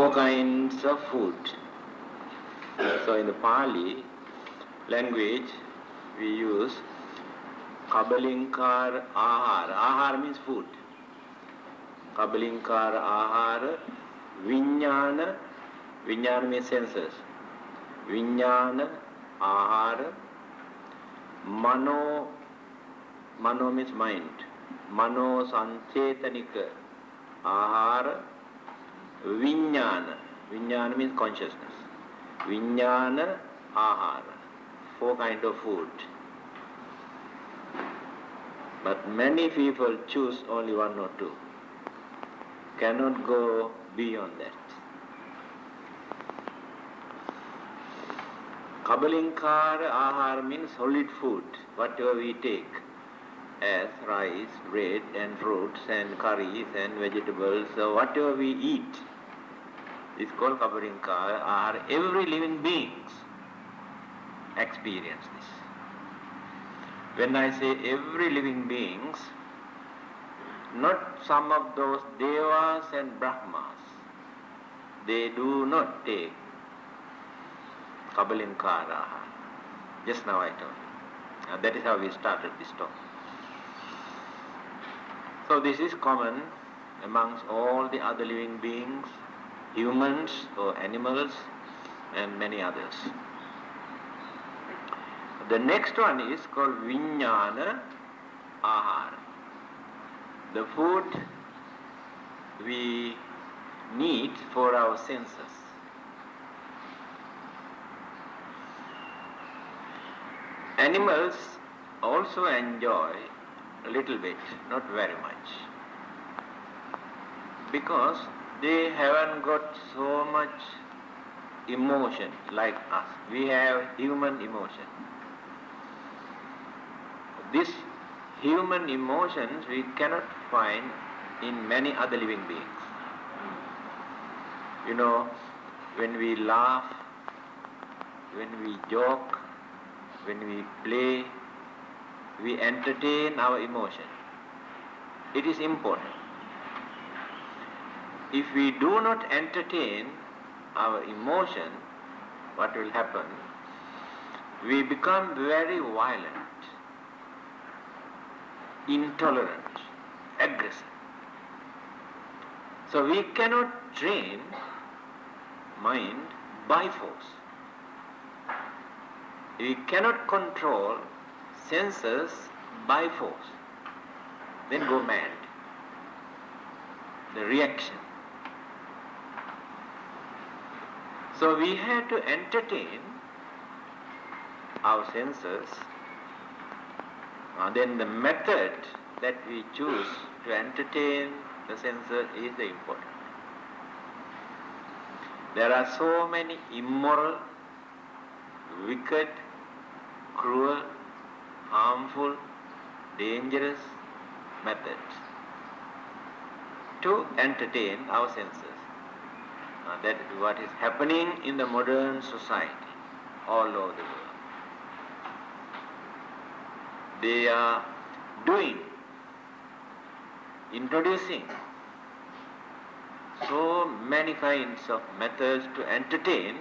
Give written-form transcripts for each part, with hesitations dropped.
four kinds of food. So in the Pali language, we use Kabalinkar Ahara. Ahara means food. Kabalinkar Ahara, Vijnana, Vijnana means senses. Vijnana, Ahara, Mano, Mano means mind. Mano Sanchetanika Ahara, Vijnana. Vijnana means consciousness. Vijnana Ahara. Four kinds of food. But many people choose only one or two. Cannot go beyond that. Kabalinkara Ahara means solid food, whatever we take as rice, bread and fruits and curries and vegetables, so whatever we eat is called Kabalinkara Ahara. Every living beings experience this. When I say every living beings, not some of those devas and brahmas, they do not take Kabalinkara Ahara. Just now I told you. That is how we started this talk. So this is common amongst all the other living beings, humans or animals and many others. The next one is called Vijnana Ahara. The food we need for our senses. Animals also enjoy a little bit, not very much, because they haven't got so much emotion like us. We have human emotion. This human emotions we cannot find in many other living beings. You know, when we laugh, when we joke, when we play, we entertain our emotion. It is important. If we do not entertain our emotion, what will happen? We become very violent, intolerant, aggressive. So we cannot train mind by force. We cannot control senses by force. Then go mad. The reaction. So we have to entertain our senses. Then the method that we choose to entertain the senses is the important. There are so many immoral, wicked, cruel, harmful, dangerous methods to entertain our senses. That is what is happening in the modern society all over the world. They are introducing so many kinds of methods to entertain,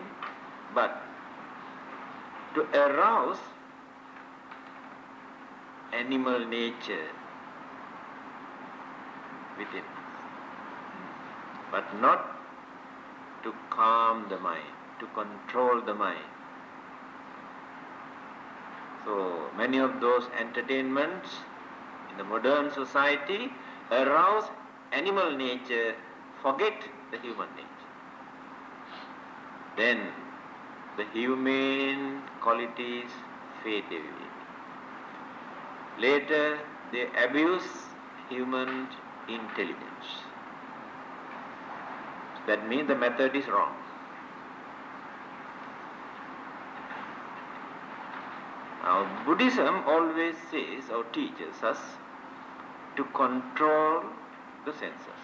but to arouse animal nature within us, but not to calm the mind, to control the mind. So many of those entertainments in the modern society arouse animal nature, forget the human nature. Then the humane qualities fade away. Later they abuse human intelligence. That means the method is wrong. Now Buddhism always says or teaches us to control the senses.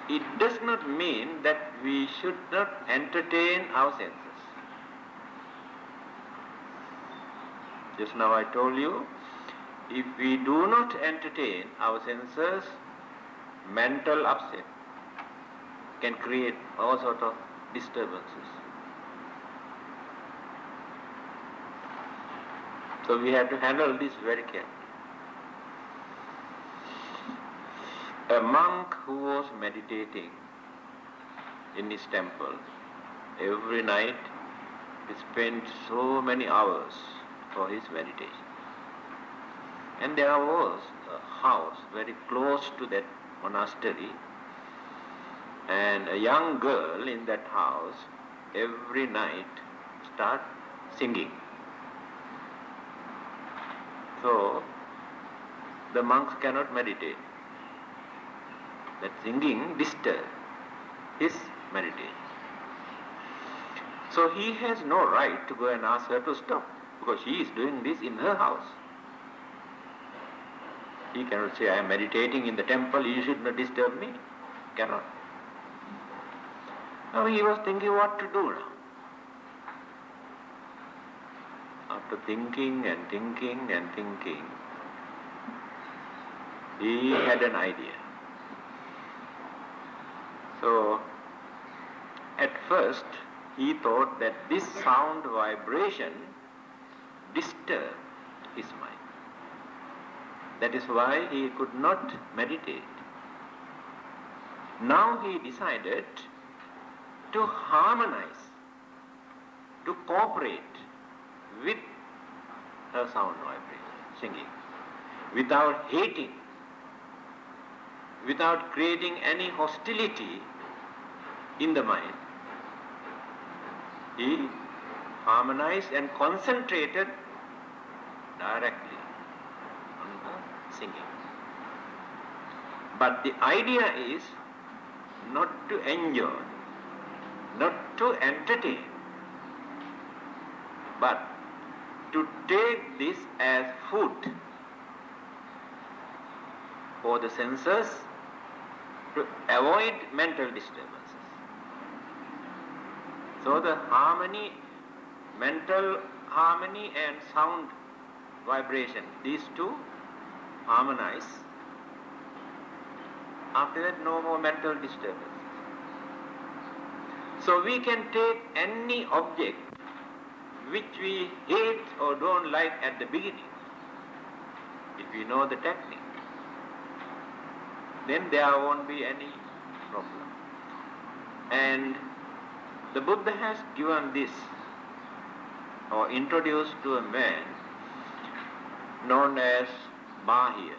It does not mean that we should not entertain our senses. Just now I told you, if we do not entertain our senses, mental upset can create all sort of disturbances. So we have to handle this very carefully. A monk who was meditating in his temple, every night he spent so many hours for his meditation. And there was a house very close to that monastery, and a young girl in that house every night start singing. So the monks cannot meditate. That singing disturbs his meditation. So he has no right to go and ask her to stop, because she is doing this in her house. He cannot say, I am meditating in the temple, you should not disturb me. Cannot. Now he was thinking what to do now. After thinking and thinking and thinking, he had an idea. So, at first, he thought that this sound vibration disturbed his mind. That is why he could not meditate. Now he decided to harmonize, to cooperate with her sound vibration, singing, without hating, without creating any hostility in the mind. He harmonized and concentrated directly on the singing. But the idea is not to enjoy, not to entertain, but to take this as food for the senses, to avoid mental disturbances. So the harmony, mental harmony and sound vibration, these two harmonize. After that, no more mental disturbances. So we can take any object which we hate or don't like at the beginning, if we know the technique, then there won't be any problem. And the Buddha has given this, or introduced to a man known as Bahya.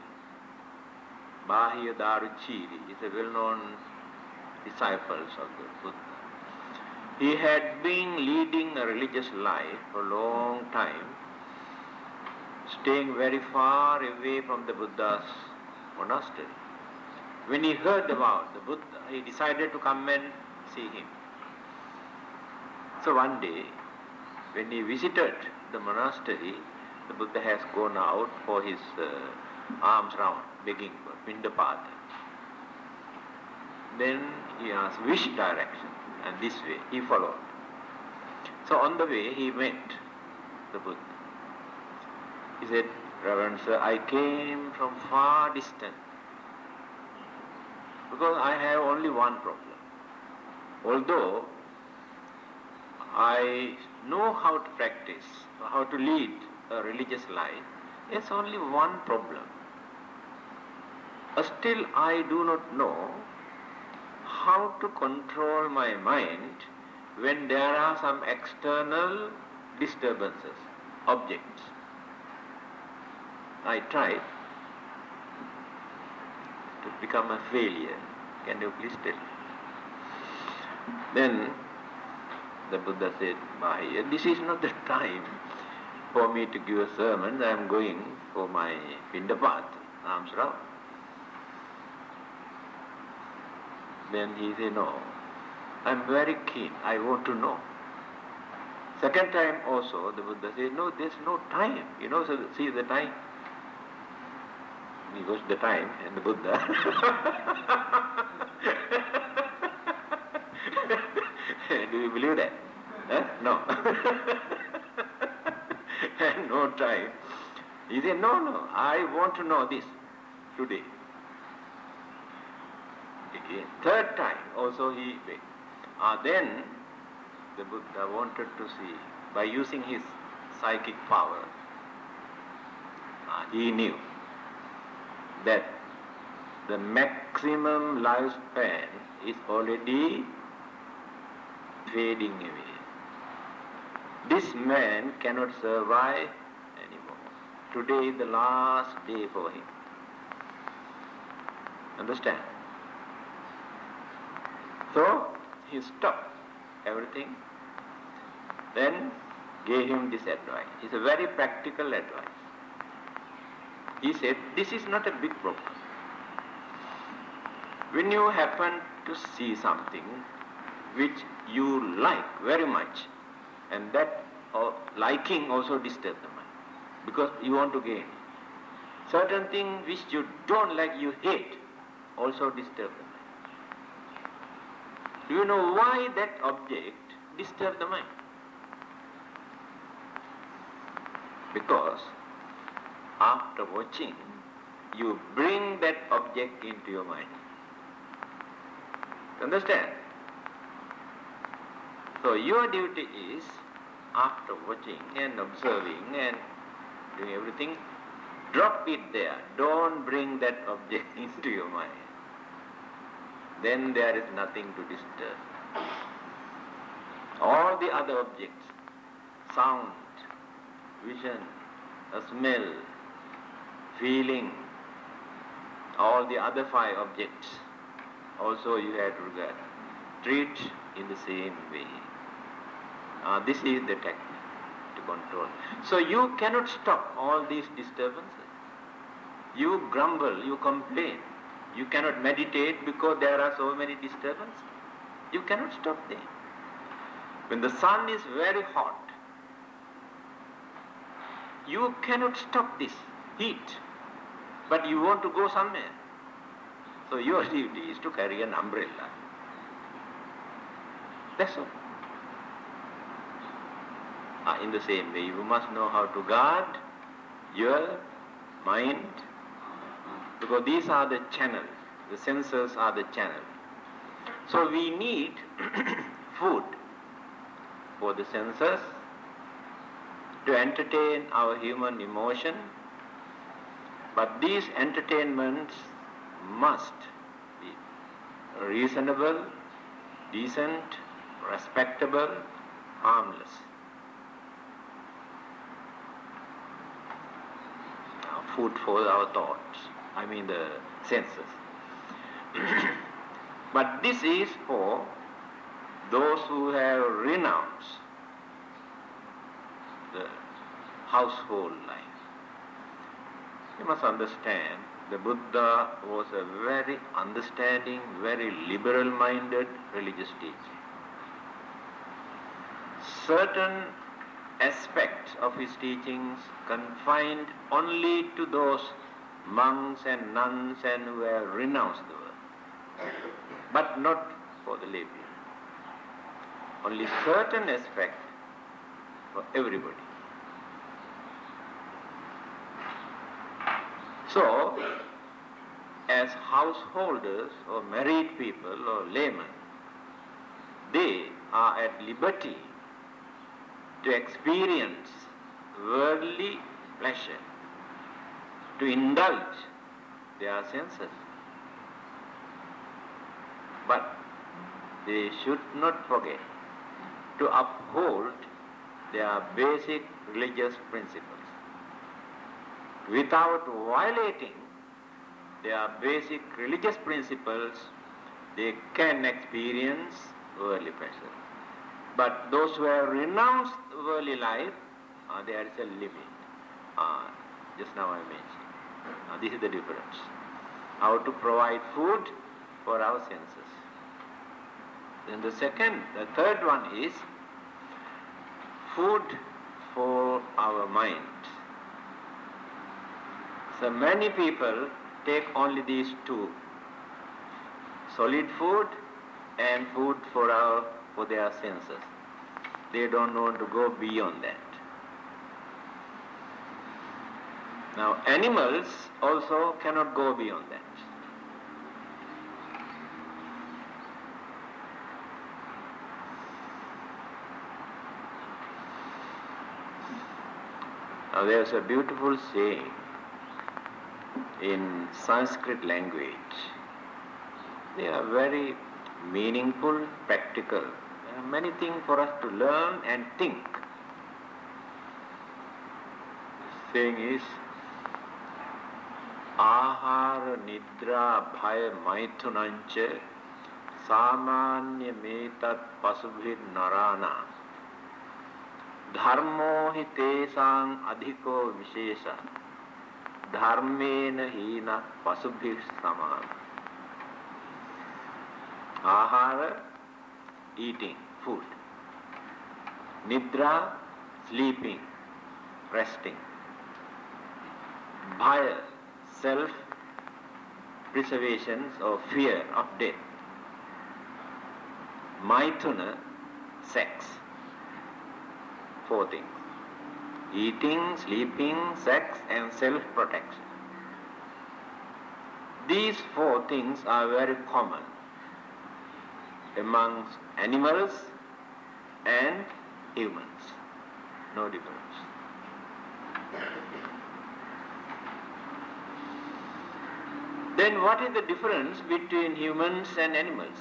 Bahya Daruchiri is a well-known disciple of the Buddha. He had been leading a religious life for a long time, staying very far away from the Buddha's monastery. When he heard about the Buddha, he decided to come and see him. So one day, when he visited the monastery, the Buddha has gone out for his alms round, begging for Pindapata. Then he asked which direction, and this way he followed. So on the way he met the Buddha. He said, Reverend Sir, I came from far distance because I have only one problem. Although I know how to practice, how to lead a religious life, there's only one problem. Still I do not know how to control my mind when there are some external disturbances, objects. I tried to become a failure. Can you please tell me? Then the Buddha said, Mahaya, this is not the time for me to give a sermon. I am going for my Pindapata, alms round. Then he said, no, I am very keen, I want to know. Second time also the Buddha said, no, there's no time. So see the time. He goes the time and the Buddha. Do you believe that? No. And no time. He said, no, I want to know this today. The third time also he begged. Then the Buddha wanted to see, by using his psychic power, he knew that the maximum lifespan is already fading away. This man cannot survive anymore. Today is the last day for him. Understand? So he stopped everything, then gave him this advice. It's a very practical advice. He said, this is not a big problem. When you happen to see something which you like very much, and that liking also disturbs the mind, because you want to gain. Certain things which you don't like, you hate, also disturb the mind. Do you know why that object disturbs the mind? Because after watching, you bring that object into your mind. Understand? So your duty is, after watching and observing and doing everything, drop it there. Don't bring that object into your mind. Then there is nothing to disturb. All the other objects, sound, vision, a smell, feeling, all the other 5 objects, also you have to regard. Treat in the same way. This is the technique to control. So you cannot stop all these disturbances. You grumble, you complain. You cannot meditate because there are so many disturbances. You cannot stop them. When the sun is very hot, you cannot stop this heat, but you want to go somewhere. So your duty is to carry an umbrella. That's all. In the same way, you must know how to guard your mind, because these are the channels. The senses are the channel. So we need food for the senses to entertain our human emotion, but these entertainments must be reasonable, decent, respectable, harmless. Food for our thoughts, the senses. But this is for those who have renounced the household life. You must understand, the Buddha was a very understanding, very liberal-minded religious teacher. Certain aspects of his teachings confined only to those monks and nuns and who have renounced the world, but not for the lay people. Only certain aspects for everybody. So, as householders or married people or laymen, they are at liberty to experience worldly pleasure, to indulge their senses. But they should not forget to uphold their basic religious principles. Without violating their basic religious principles, they can experience worldly pleasure. But those who have renounced worldly life, there is a limit. Just now I mentioned. This is the difference. How to provide food for our senses. Then the third one is food for our mind. So many people take only these 2, solid food and food for their senses. They don't want to go beyond that. Now animals also cannot go beyond that. There's a beautiful saying in Sanskrit language. They are very meaningful, practical. There are many things for us to learn and think. The saying is, Ahara nidra bhaya maithunancha samanya metat pasubhir narana dharmo hi tesang adhiko vishesha dharmena hina pasubhir samana. Ahara, eating, food. Nidra, sleeping, resting. Bhaya, self-preservation or fear of death. Maithuna, sex. 4 things. Eating, sleeping, sex and self-protection. These 4 things are very common amongst animals and humans. No difference. Then what is the difference between humans and animals?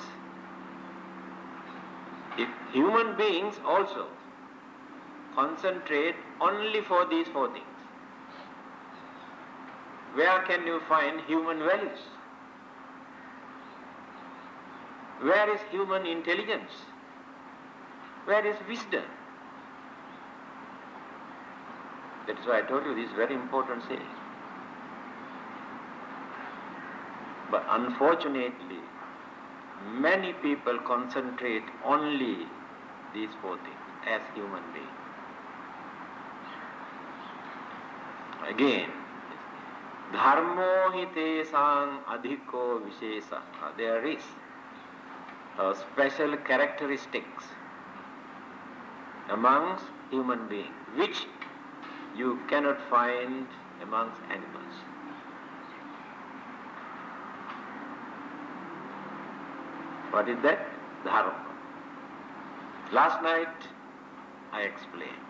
If human beings also concentrate only for these 4 things, where can you find human values? Where is human intelligence? Where is wisdom? That's why I told you this very important saying. But unfortunately, many people concentrate only these 4 things as human beings. Again, dharmo hi tesang adhiko vishesa. There is special characteristics amongst human beings which you cannot find amongst animals. What is that? Dharma. Last night I explained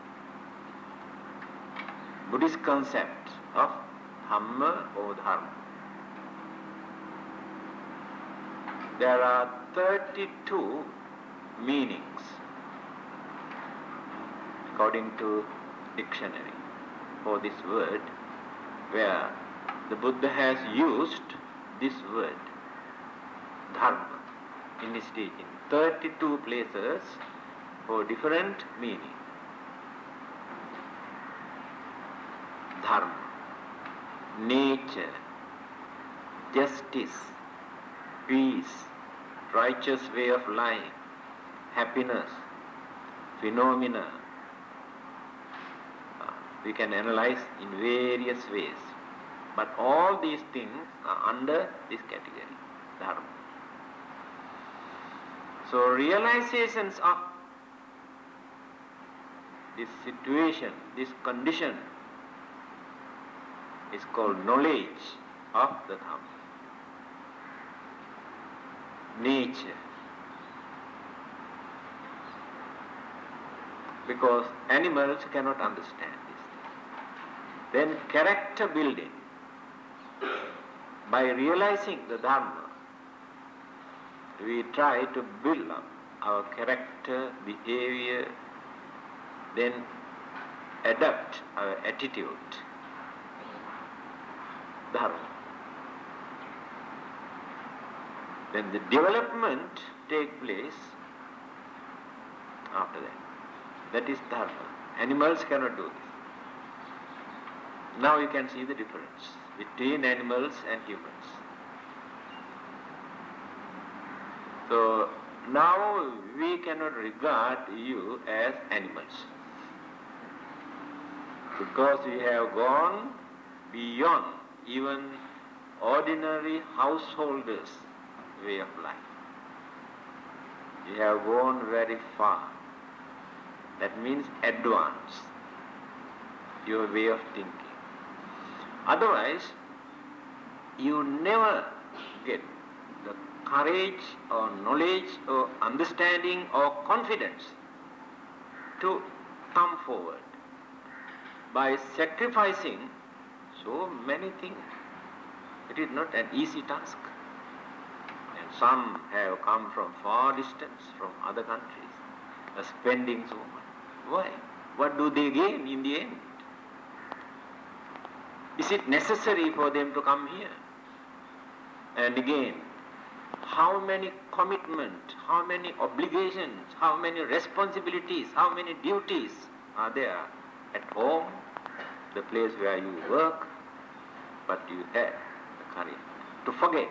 Buddhist concept of Dhamma or Dharma. There are 32 meanings according to dictionary for this word, where the Buddha has used this word Dharma in his teaching. 32 places for different meaning. Dharma, nature, justice, peace, righteous way of life, happiness, phenomena. We can analyze in various ways. But all these things are under this category, Dharma. So realizations of this situation, this condition is called knowledge of the Dhamma. Nature. Because animals cannot understand this. Then character building. By realizing the Dharma, we try to build up our character, behavior, then adapt our attitude. Dharma. Then the development takes place after that. That is Dharma. Animals cannot do this. Now you can see the difference between animals and humans. So now we cannot regard you as animals, because we have gone beyond even ordinary householders' way of life. We have gone very far. That means advance your way of thinking. Otherwise, you never get the courage or knowledge or understanding or confidence to come forward. by sacrificing so many things. It is not an easy task. And some have come from far distance, from other countries, spending so much. Why? What do they gain in the end? Is it necessary for them to come here? And again, how many commitments, how many obligations, how many responsibilities, how many duties are there at home, the place where you work, but you have the courage to forget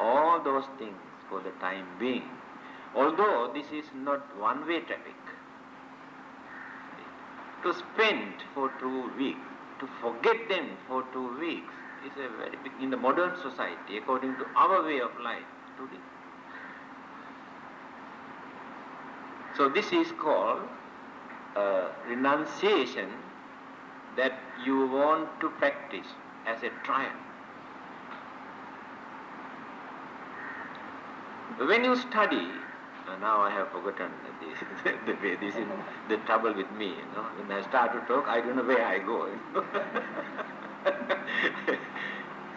all those things for the time being. Although this is not one-way traffic. To spend for 2 weeks, to forget them for 2 weeks is a very big, in the modern society, according to our way of life today. So this is called renunciation that you want to practice as a trial. When you study, now I have forgotten this, the way this is the trouble with me, When I start to talk, I don't know where I go.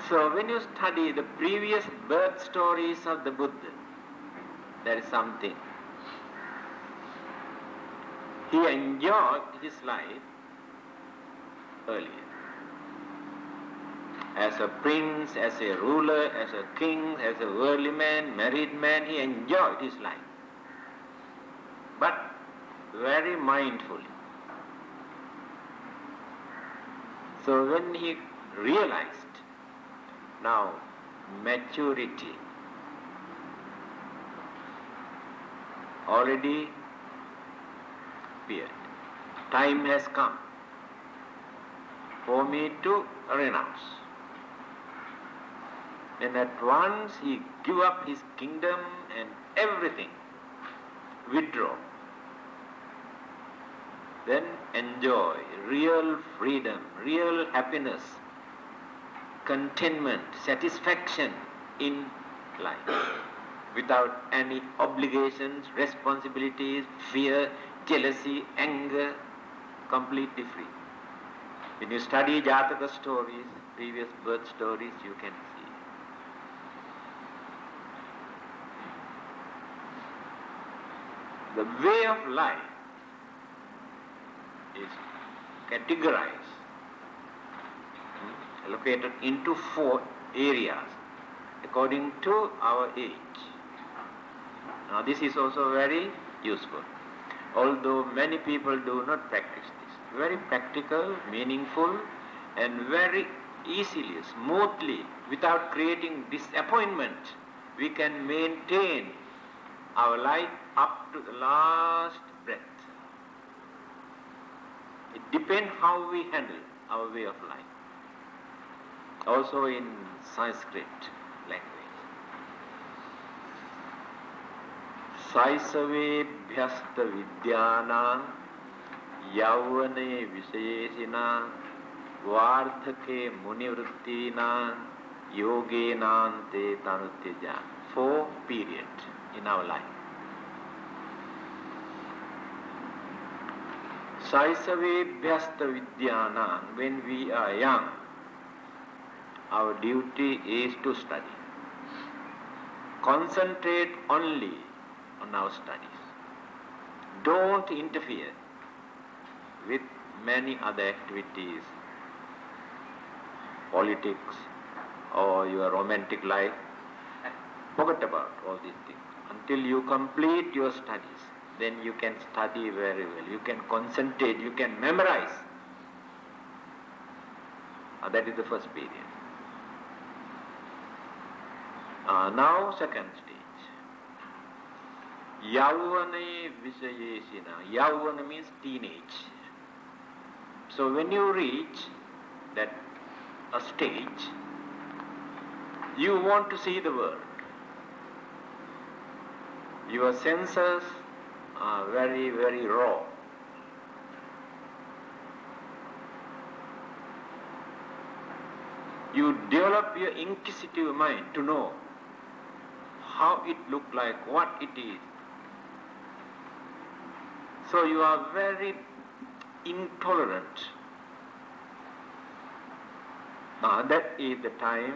So when you study the previous birth stories of the Buddha, there is something. He enjoyed his life earlier. As a prince, as a ruler, as a king, as a worldly man, married man, he enjoyed his life. But very mindfully. So when he realized, now maturity already appeared. Time has come for me to renounce. Then at once he gave up his kingdom and everything, withdraw. Then enjoy real freedom, real happiness, contentment, satisfaction in life, without any obligations, responsibilities, fear, jealousy, anger, completely free. When you study Jataka stories, previous birth stories, you can see. The way of life is categorized, allocated into 4 areas according to our age. Now this is also very useful, although many people do not practice this. Very practical, meaningful, and very easily, smoothly, without creating disappointment, we can maintain our life up to the last breath. It depends how we handle our way of life. Also in Sanskrit language. Saisavebhyasta vidyana yauvane visayesina vardhake munivrittina yogenante tanutyaja. 4 periods in our life. Saisavebhyasta vidyana, when we are young, our duty is to study. Concentrate only on our studies. Don't interfere with many other activities, politics, or your romantic life. Forget about all these things. Until you complete your studies, then you can study very well. You can concentrate, you can memorize. That is the first period. Now second stage. Yauvane visayesina. Yauvana means teenage. So when you reach that a stage, you want to see the world. Your senses are very, very raw. You develop your inquisitive mind to know how it looks like, what it is. So you are very intolerant. Now that is the time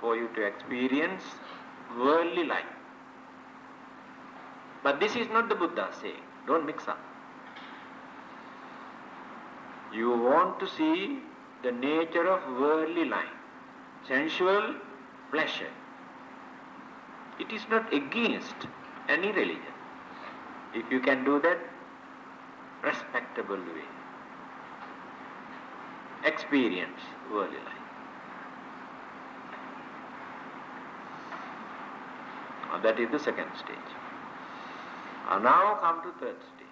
for you to experience worldly life. But this is not the Buddha saying. Don't mix up. You want to see the nature of worldly life, sensual pleasure. It is not against any religion. If you can do that, respectable way. Experience worldly life. That is the second stage. Now come to third stage.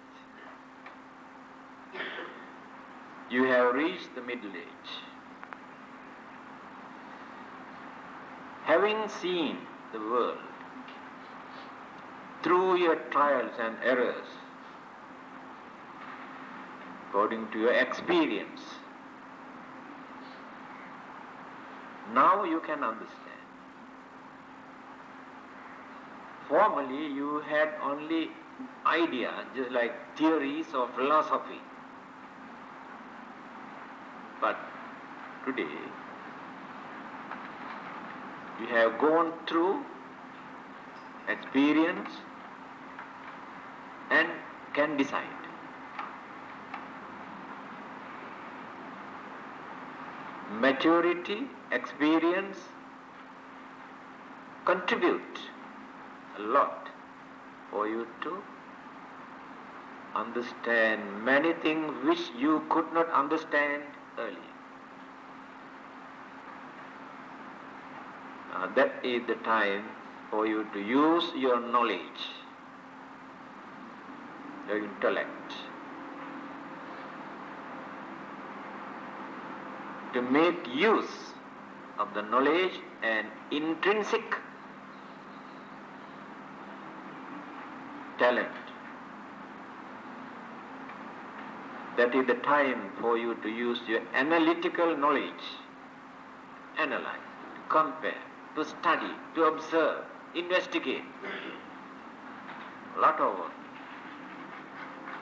You have reached the middle age. Having seen the world through your trials and errors, according to your experience, now you can understand. Formerly you had only idea, just like theories or philosophy. But today you have gone through experience and can decide. Maturity, experience contribute a lot for you to understand many things which you could not understand earlier. That is the time for you to use your knowledge, your intellect, to make use of the knowledge and intrinsic talent. That is the time for you to use your analytical knowledge, analyze, to compare, to study, to observe, investigate. A lot of work.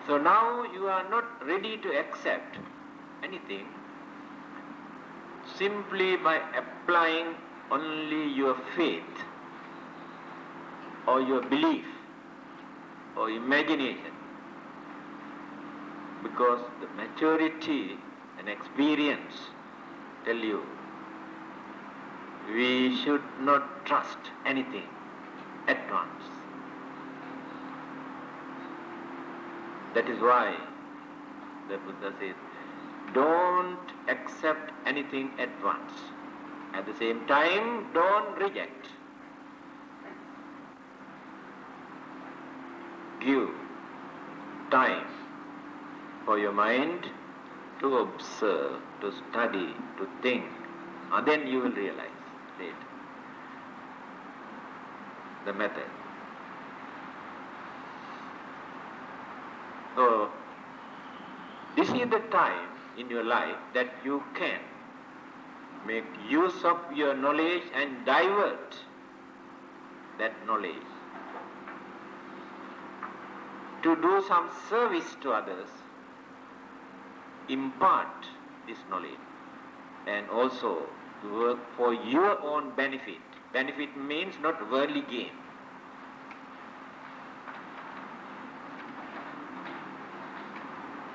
So now you are not ready to accept anything simply by applying only your faith or your belief or imagination, because the maturity and experience tell you we should not trust anything at once. That is why the Buddha says, don't accept anything at once. At the same time, don't reject. Give time for your mind to observe, to study, to think, and then you will realize later the method. So, this is the time in your life that you can make use of your knowledge and divert that knowledge to do some service to others, impart this knowledge, and also to work for your own benefit. Benefit means not worldly gain.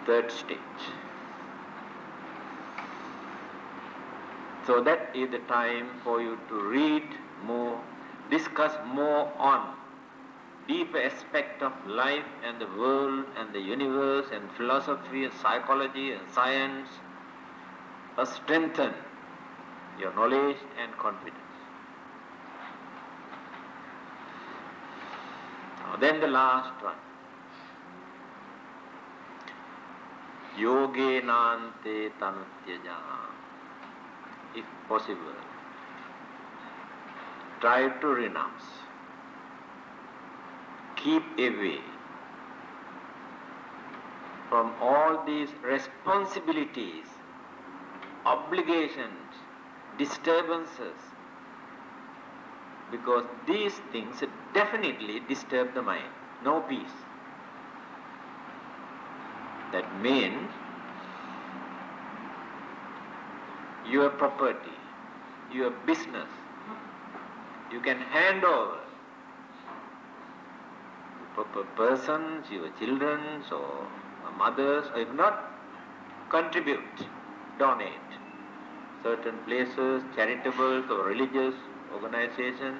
Third stage. So that is the time for you to read more, discuss more on deeper aspect of life and the world and the universe and philosophy and psychology and science, strengthen your knowledge and confidence. Now then the last one. Yoge nante tanutyaja. If possible, try to renounce. Keep away from all these responsibilities, obligations, disturbances, because these things definitely disturb the mind. No peace. That means your property, your business, you can hand over to proper persons, your children or mothers, or if not, contribute, donate. Certain places, charitable or religious organization,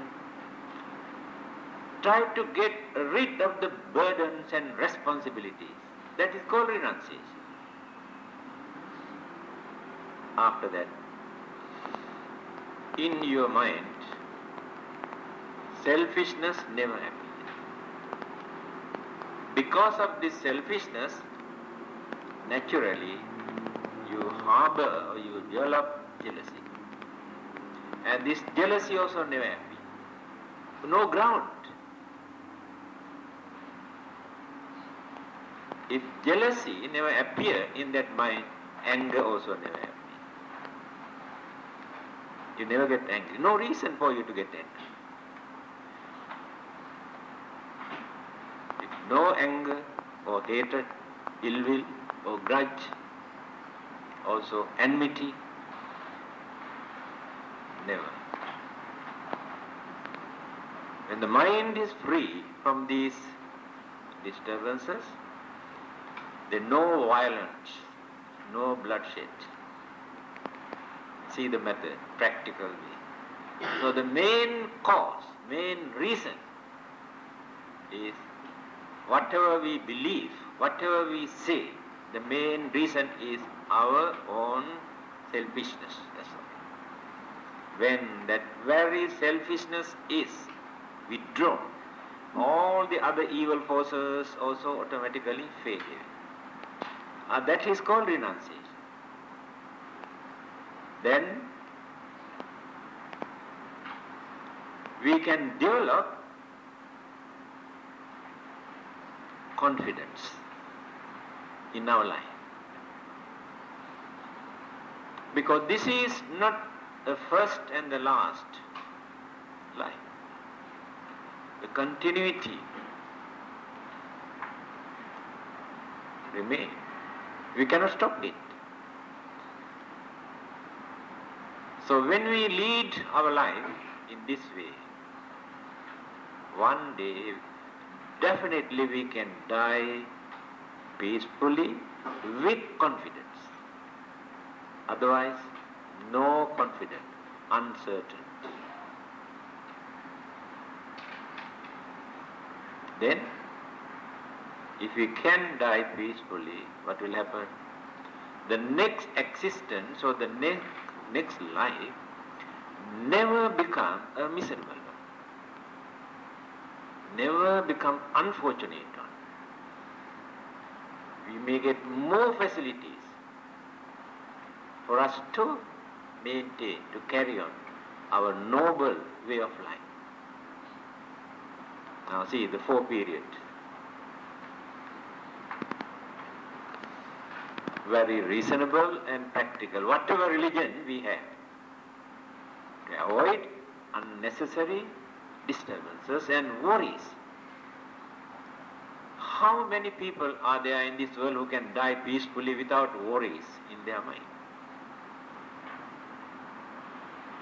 try to get rid of the burdens and responsibilities. That is called renunciation. After that, in your mind, selfishness never happens. Because of this selfishness, naturally, you harbor or you develop jealousy. And this jealousy also never happy. No ground. If jealousy never appear in that mind, anger also never happy. You never get angry. No reason for you to get angry. If no anger or hatred, ill will or grudge, also enmity, never. When the mind is free from these disturbances, then no violence, no bloodshed. See the method, practical way. So the main cause, main reason is whatever we believe, whatever we say, the main reason is our own selfishness. That's all. When that very selfishness is withdrawn, all the other evil forces also automatically fade away. That is called renunciation. Then we can develop confidence in our life. Because this is not the first and the last life. The continuity remains. We cannot stop it. So when we lead our life in this way, one day definitely we can die peacefully with confidence. Otherwise, no confidence, uncertain. Then, if we can die peacefully, what will happen? The next existence or the next life never become a miserable one. Never become unfortunate one. We may get more facilities for us to maintain, to carry on our noble way of life. Now see the 4 periods. Very reasonable and practical. Whatever religion we have, to avoid unnecessary disturbances and worries. How many people are there in this world who can die peacefully without worries in their mind?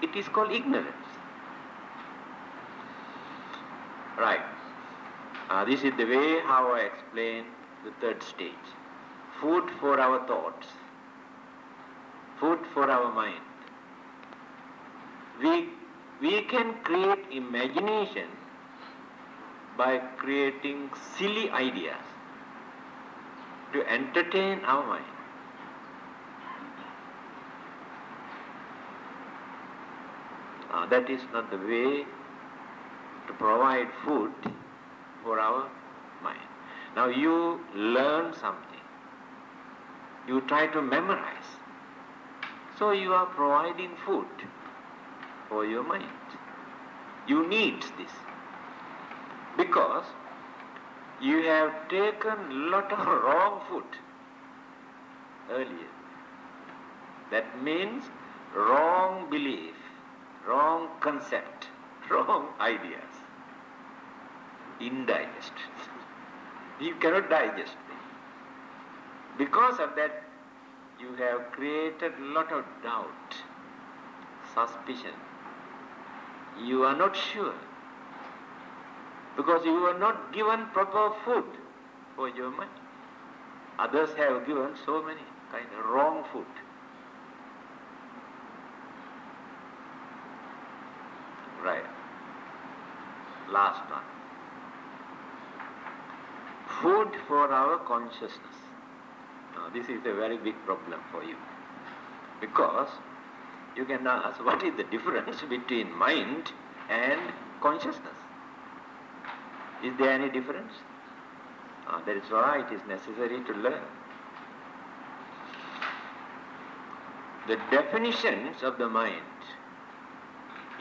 It is called ignorance. Right. This is the way how I explain the 3rd stage. Food for our thoughts, food for our mind. We can create imagination by creating silly ideas to entertain our mind. That is not the way to provide food for our mind. Now you learn something. You try to memorize. So you are providing food for your mind. You need this. Because you have taken a lot of wrong food earlier. That means wrong belief, wrong concept, wrong ideas. Indigest. You cannot digest it. Because of that, you have created a lot of doubt suspicion. You are not sure. Because you are not given proper food for your mind. Others have given so many kind of wrong food. Right. Last one. Food for our consciousness. Now, this is a very big problem for you. Because you can ask, what is the difference between mind and consciousness? Is there any difference? That is why it is necessary to learn. The definitions of the mind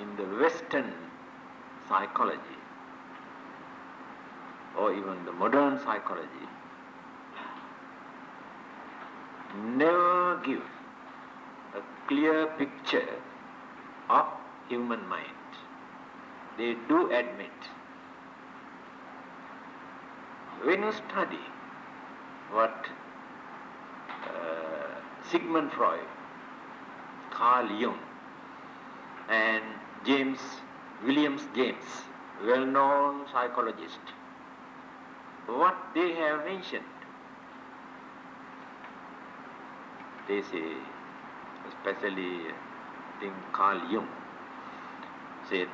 in the Western psychology or even the modern psychology never give a clear picture of human mind. They do admit. When you study what Sigmund Freud, Carl Jung and William James, well-known psychologist, what they have mentioned, they say, especially I think Carl Jung said,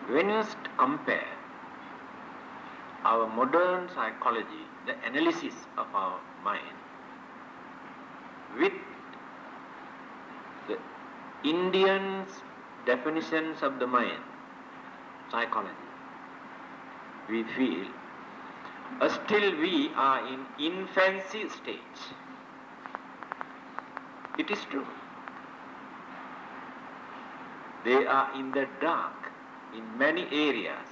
when you compare our modern psychology, the analysis of our mind, with the Indians' definitions of the mind, psychology, we feel still we are in infancy stage. It is true. They are in the dark in many areas.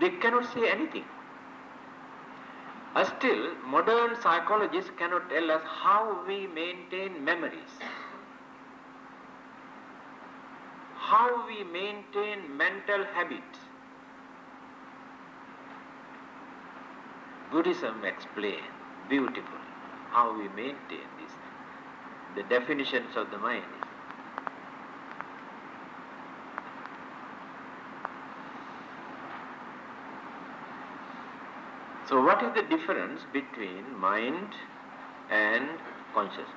They cannot say anything. Still, modern psychologists cannot tell us how we maintain memories, how we maintain mental habits. Buddhism explains beautifully how we maintain this, the definitions of the mind. So what is the difference between mind and consciousness?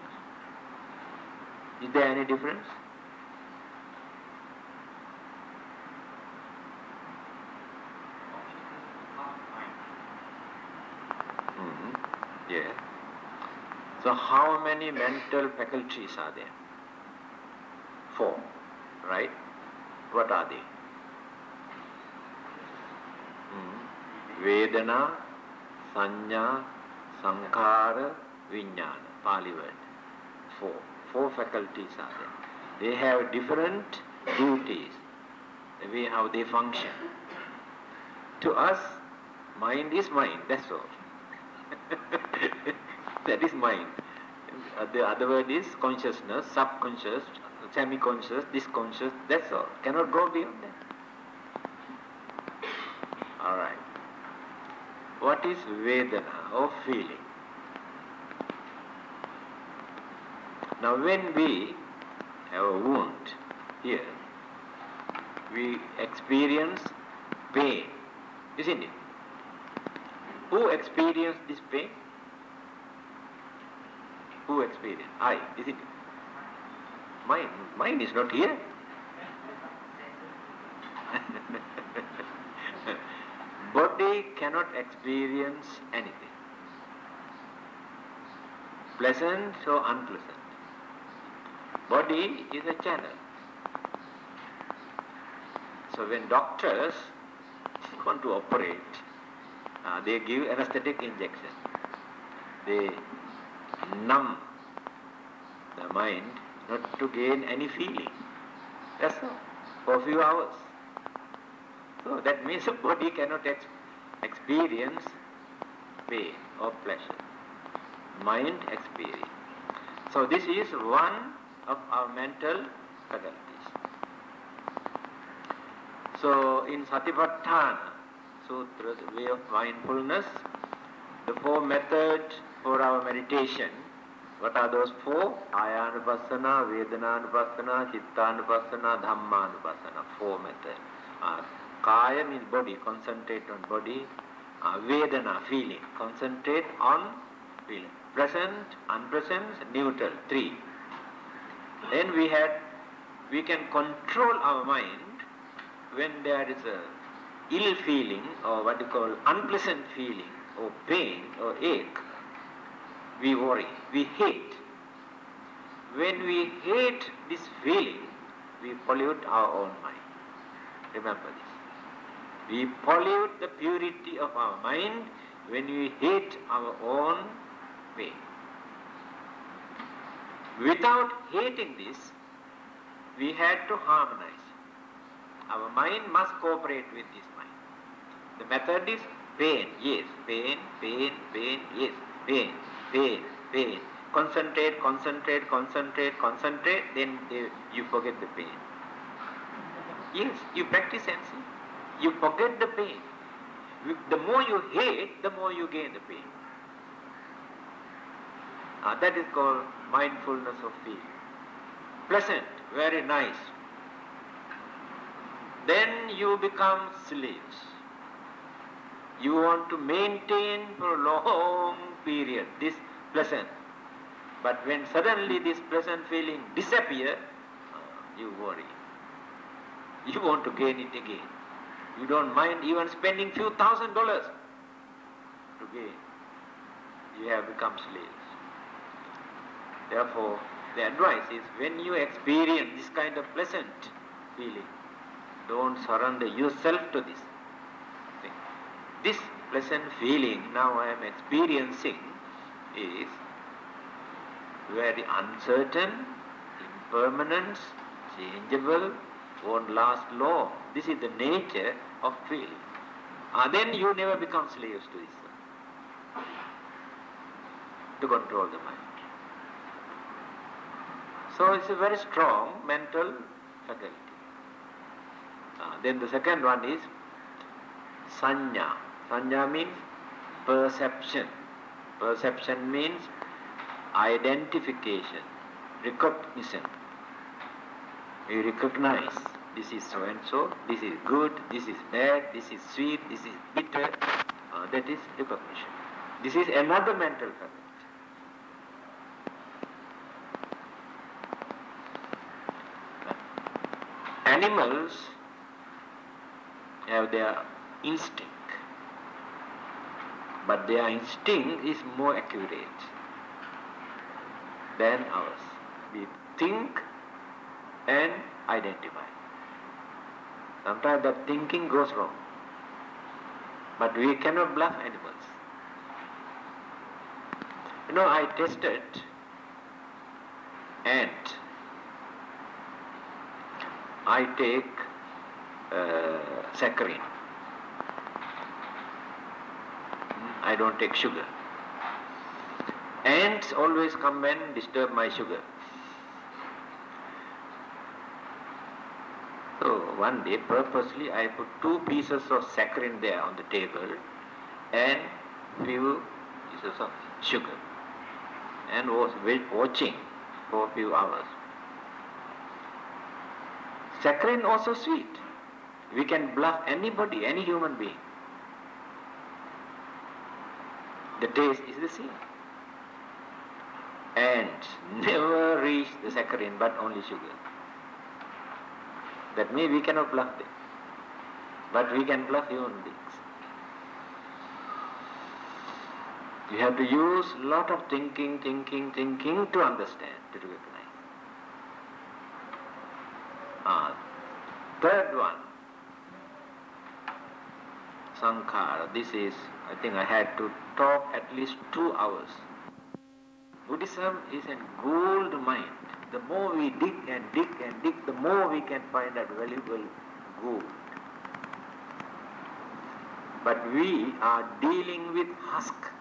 Is there any difference? Yeah. So how many mental faculties are there? 4, right? What are they? Vedana, Sanya, Sankhara, Vijnana, Pali word. 4 faculties are there. They have different duties, the way how they function. To us, mind is mind, that's all. That is mind. The other word is consciousness, subconscious, semi-conscious, disconscious, that's all. Cannot go beyond that. All right. What is Vedana or feeling? Now when we have a wound here, we experience pain, isn't it? Who experienced this pain? Who experienced? I, isn't it? Mind is not here. Body cannot experience anything, pleasant or unpleasant. Body is a channel. So when doctors want to operate, they give anesthetic injection. They numb the mind not to gain any feeling. That's all, for a few hours. So that means the body cannot experience pain or pleasure. Mind experience. So this is one of our mental faculties. So in Satipatthana Sutra, the way of mindfulness, the 4 methods for our meditation What are those four? Ayanupassana, Vedananupassana, Chittanupassana, Dhammanupassana. Four methods. Kaya means body, concentrate on body. Vedana, feeling, concentrate on feeling. Present, unpresent, neutral, three. Then we can control our mind when there is a ill feeling or what you call unpleasant feeling or pain or ache. We worry, we hate. When we hate this feeling, we pollute our own mind. Remember this. We pollute the purity of our mind when we hate our own pain. Without hating this, we had to harmonize. Our mind must cooperate with this mind. The method is pain, yes, pain, pain, pain, yes, pain, pain, pain. Concentrate, concentrate, concentrate, concentrate, then you forget the pain. Yes, you practice and see. You forget the pain. The more you hate, the more you gain the pain. That is called mindfulness of feeling. Pleasant, very nice. Then you become slaves. You want to maintain for a long period this pleasant. But when suddenly this pleasant feeling disappears, you worry. You want to gain it again. You don't mind even spending few $1,000s to gain. You have become slaves. Therefore, the advice is when you experience this kind of pleasant feeling, don't surrender yourself to this thing. This pleasant feeling now I am experiencing is very uncertain, impermanent, changeable, won't last long. This is the nature of feeling. Then you never become slaves to this, to control the mind. So it's a very strong mental faculty. Then the second one is sanya. Sanya means perception. Perception means identification, recognition. You recognize this is so and so, this is good, this is bad, this is sweet, this is bitter. That is recognition. This is another mental faculty. Animals have their instinct, but their instinct is more accurate than ours. We think and identify. Sometimes that thinking goes wrong, but we cannot bluff animals. I tested ant. I take saccharin. I don't take sugar. Ants always come and disturb my sugar. So one day purposely I put 2 pieces of saccharin there on the table and few pieces of sugar and was watching for a few hours. Saccharin also sweet. We can bluff anybody, any human being. The taste is the same. And never reach the saccharin but only sugar. That means we cannot bluff them. But we can bluff human beings. You have to use a lot of thinking to understand, to recognize. Third one, sankhara. This is, I think I had to talk at least 2 hours. Buddhism is a gold mine. The more we dig and dig and dig, the more we can find that valuable gold. But we are dealing with husk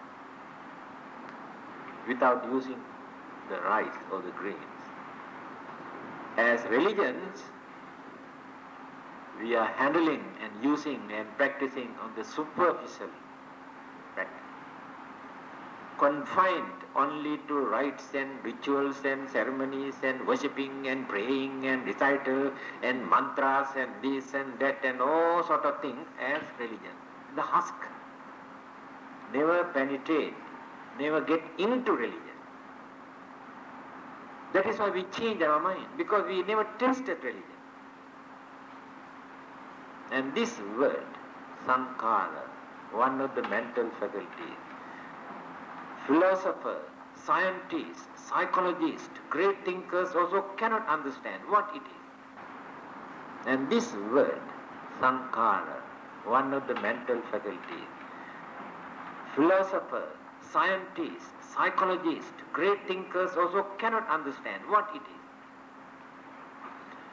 without using the rice or the grains. As religions, we are handling and using and practicing on the superficial practice. confined only to rites and rituals and ceremonies and worshipping and praying and recital and mantras and this and that and all sort of things as religion. The husk. Never penetrate, never get into religion. That is why we change our mind, because we never tasted religion. And this word, sankhara, one of the mental faculties, philosophers, scientists, psychologists, great thinkers also cannot understand what it is. And this word, sankhara, one of the mental faculties, philosophers, scientists, psychologists, great thinkers also cannot understand what it is.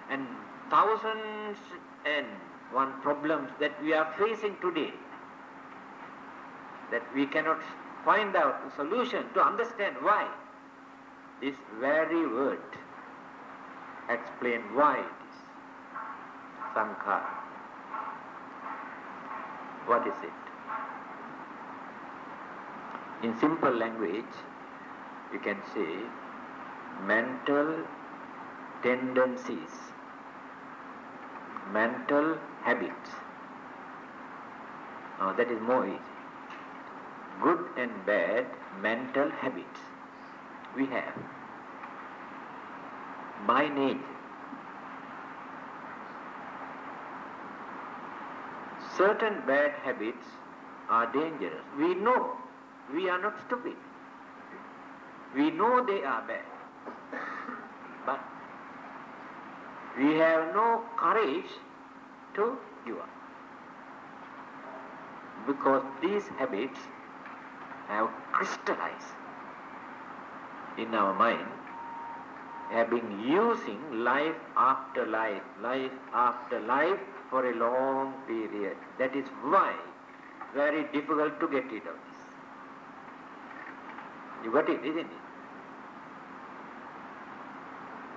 And thousands and one problems that we are facing today, that we cannot find out a solution to understand why. This very word explains why it is sankhara. What is it? In simple language, you can say mental tendencies, mental habits. Now that is more easy. Good and bad mental habits we have by nature. Certain bad habits are dangerous. We know. We are not stupid. We know they are bad. But we have no courage to give up. Because these habits have crystallized in our mind, have been using life after life for a long period. That is why very difficult to get rid of this. You got it, isn't it?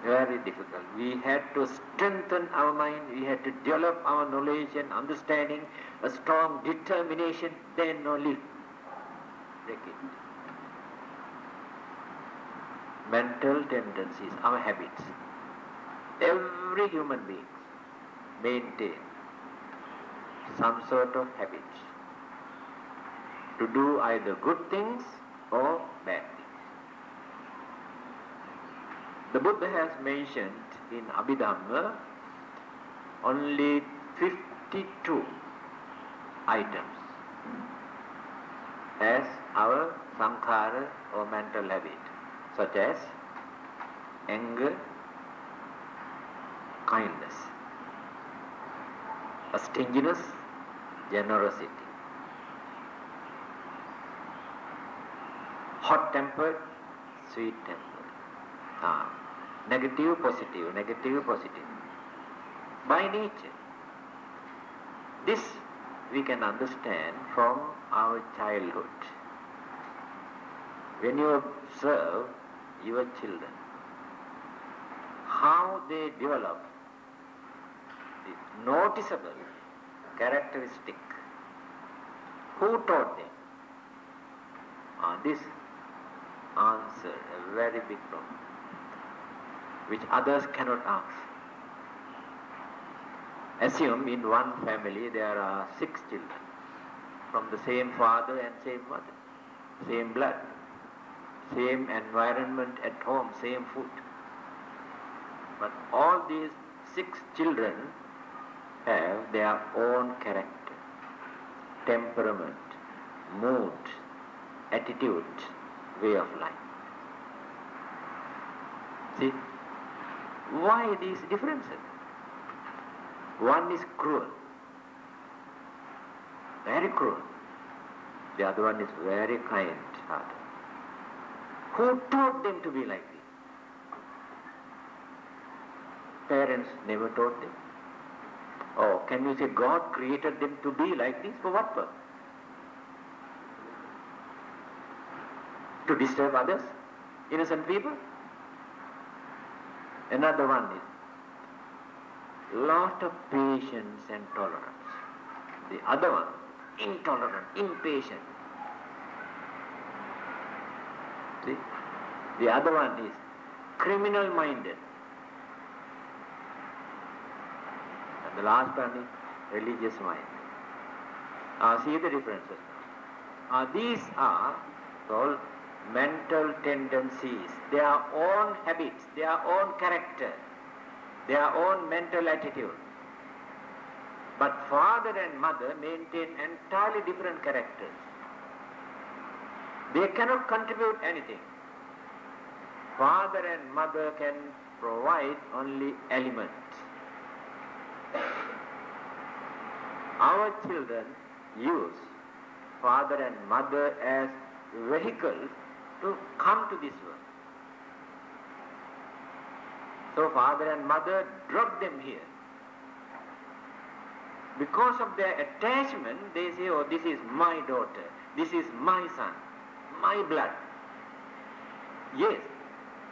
Very difficult. We had to strengthen our mind, we had to develop our knowledge and understanding, a strong determination, then only break it. Mental tendencies, our habits. Every human being maintain some sort of habits to do either good things or bad things. The Buddha has mentioned in Abhidhamma only 52 items as our sankhara or mental habit, such as anger, kindness, stinginess, generosity, hot-tempered, sweet-tempered, negative, positive, by nature. This we can understand from our childhood. When you observe your children, how they develop this noticeable characteristic. Who taught them? This answer a very big problem, which others cannot answer. Assume in one family there are 6 children from the same father and same mother, same blood, same environment at home, same food. But all these 6 children have their own character, temperament, mood, attitude, way of life. See, why these differences? One is cruel, very cruel. The other one is very kind-hearted. Who taught them to be like this? Parents never taught them. Oh, can you say God created them to be like this? For what purpose? To disturb others, innocent people? Another one is lot of patience and tolerance. The other one, intolerant, impatient. The other one is criminal-minded. And the last one is religious-minded. See the differences now. These are called mental tendencies, their own habits, their own character, their own mental attitude. But father and mother maintain entirely different characters. They cannot contribute anything. Father and mother can provide only elements. Our children use father and mother as vehicles to come to this world. So father and mother drug them here. Because of their attachment, they say, oh, this is my daughter, this is my son, my blood. Yes,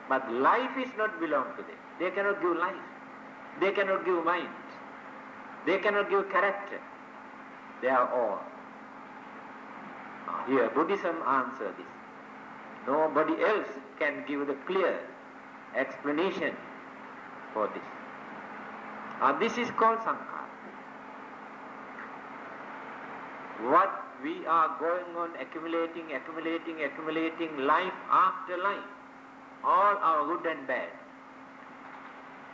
but life is not belong to them. They cannot give life. They cannot give mind. They cannot give character. They are all. Here, Buddhism answers this. Nobody else can give the clear explanation for this. This is called sankhara. What we are going on accumulating life after life, all our good and bad.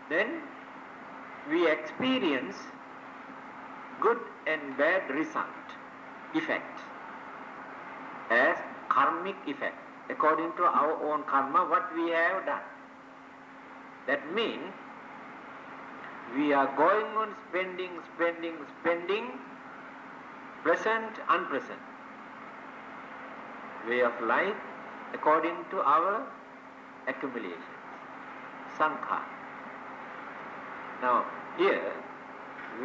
Then we experience good and bad result, effect, as karmic effect, according to our own karma, what we have done. That means we are going on spending, present, unpresent way of life according to our accumulations, sankhara. Now here,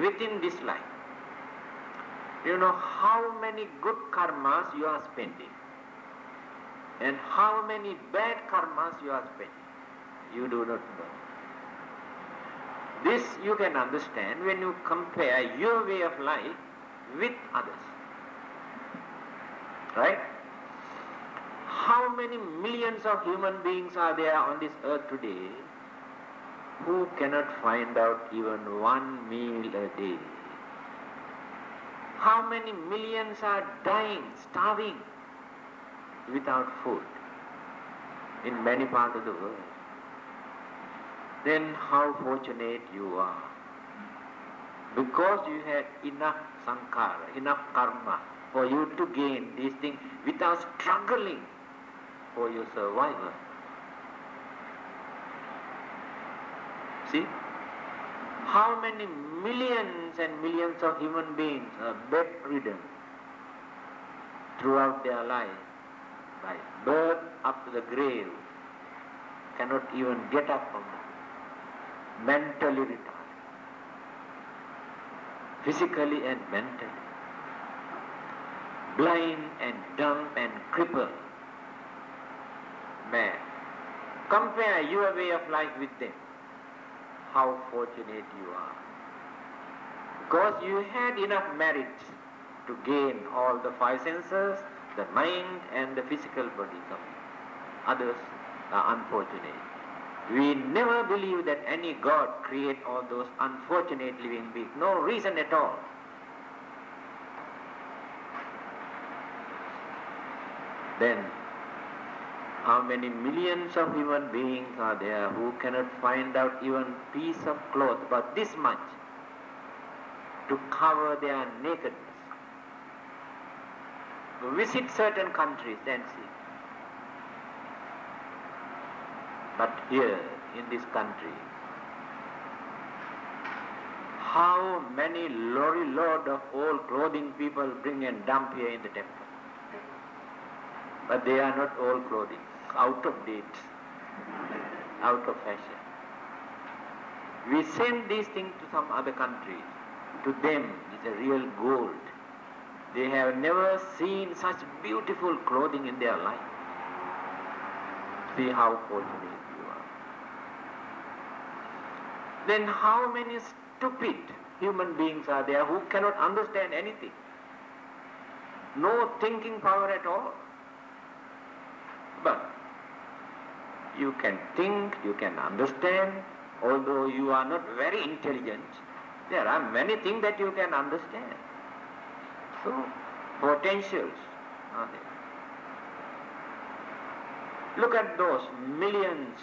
within this life, you know how many good karmas you are spending and how many bad karmas you are spending. You do not know. This you can understand when you compare your way of life with others. Right? How many millions of human beings are there on this earth today who cannot find out even one meal a day? How many millions are dying, starving, without food in many parts of the world? Then how fortunate you are. Because you had enough sankhara, enough karma for you to gain these things without struggling for your survival. See? How many millions and millions of human beings are bedridden throughout their life, by birth up to the grave, cannot even get up from it, mentally retarded, physically and mentally, blind and dumb and crippled, mad. Compare your way of life with them. How fortunate you are. Because you had enough merit to gain all the five senses, the mind and the physical bodies of others are unfortunate. We never believe that any God create all those unfortunate living beings. No reason at all. Then, how many millions of human beings are there who cannot find out even piece of cloth, but this much, to cover their nakedness? Visit certain countries and see. But here, in this country, how many lorry load of old clothing people bring and dump here in the temple? But they are not old clothing, out of date, out of fashion. We send these things to some other countries. To them, it's a real gold. They have never seen such beautiful clothing in their life. See how fortunate you are. Then how many stupid human beings are there who cannot understand anything? No thinking power at all. But You can think, you can understand, although you are not very intelligent, there are many things that you can understand. So, potentials are there. Look at those millions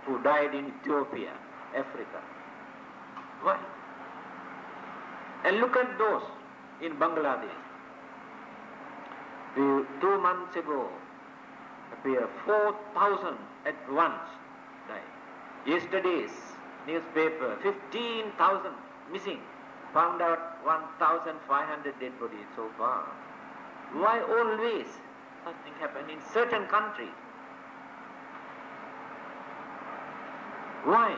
who died in Ethiopia, Africa. Why? And look at those in Bangladesh. 2 months ago, appeared 4,000 at once died. Yesterday's newspaper, 15,000 missing. Found out 1,500 dead bodies so far. Why always such thing happen in certain countries? Why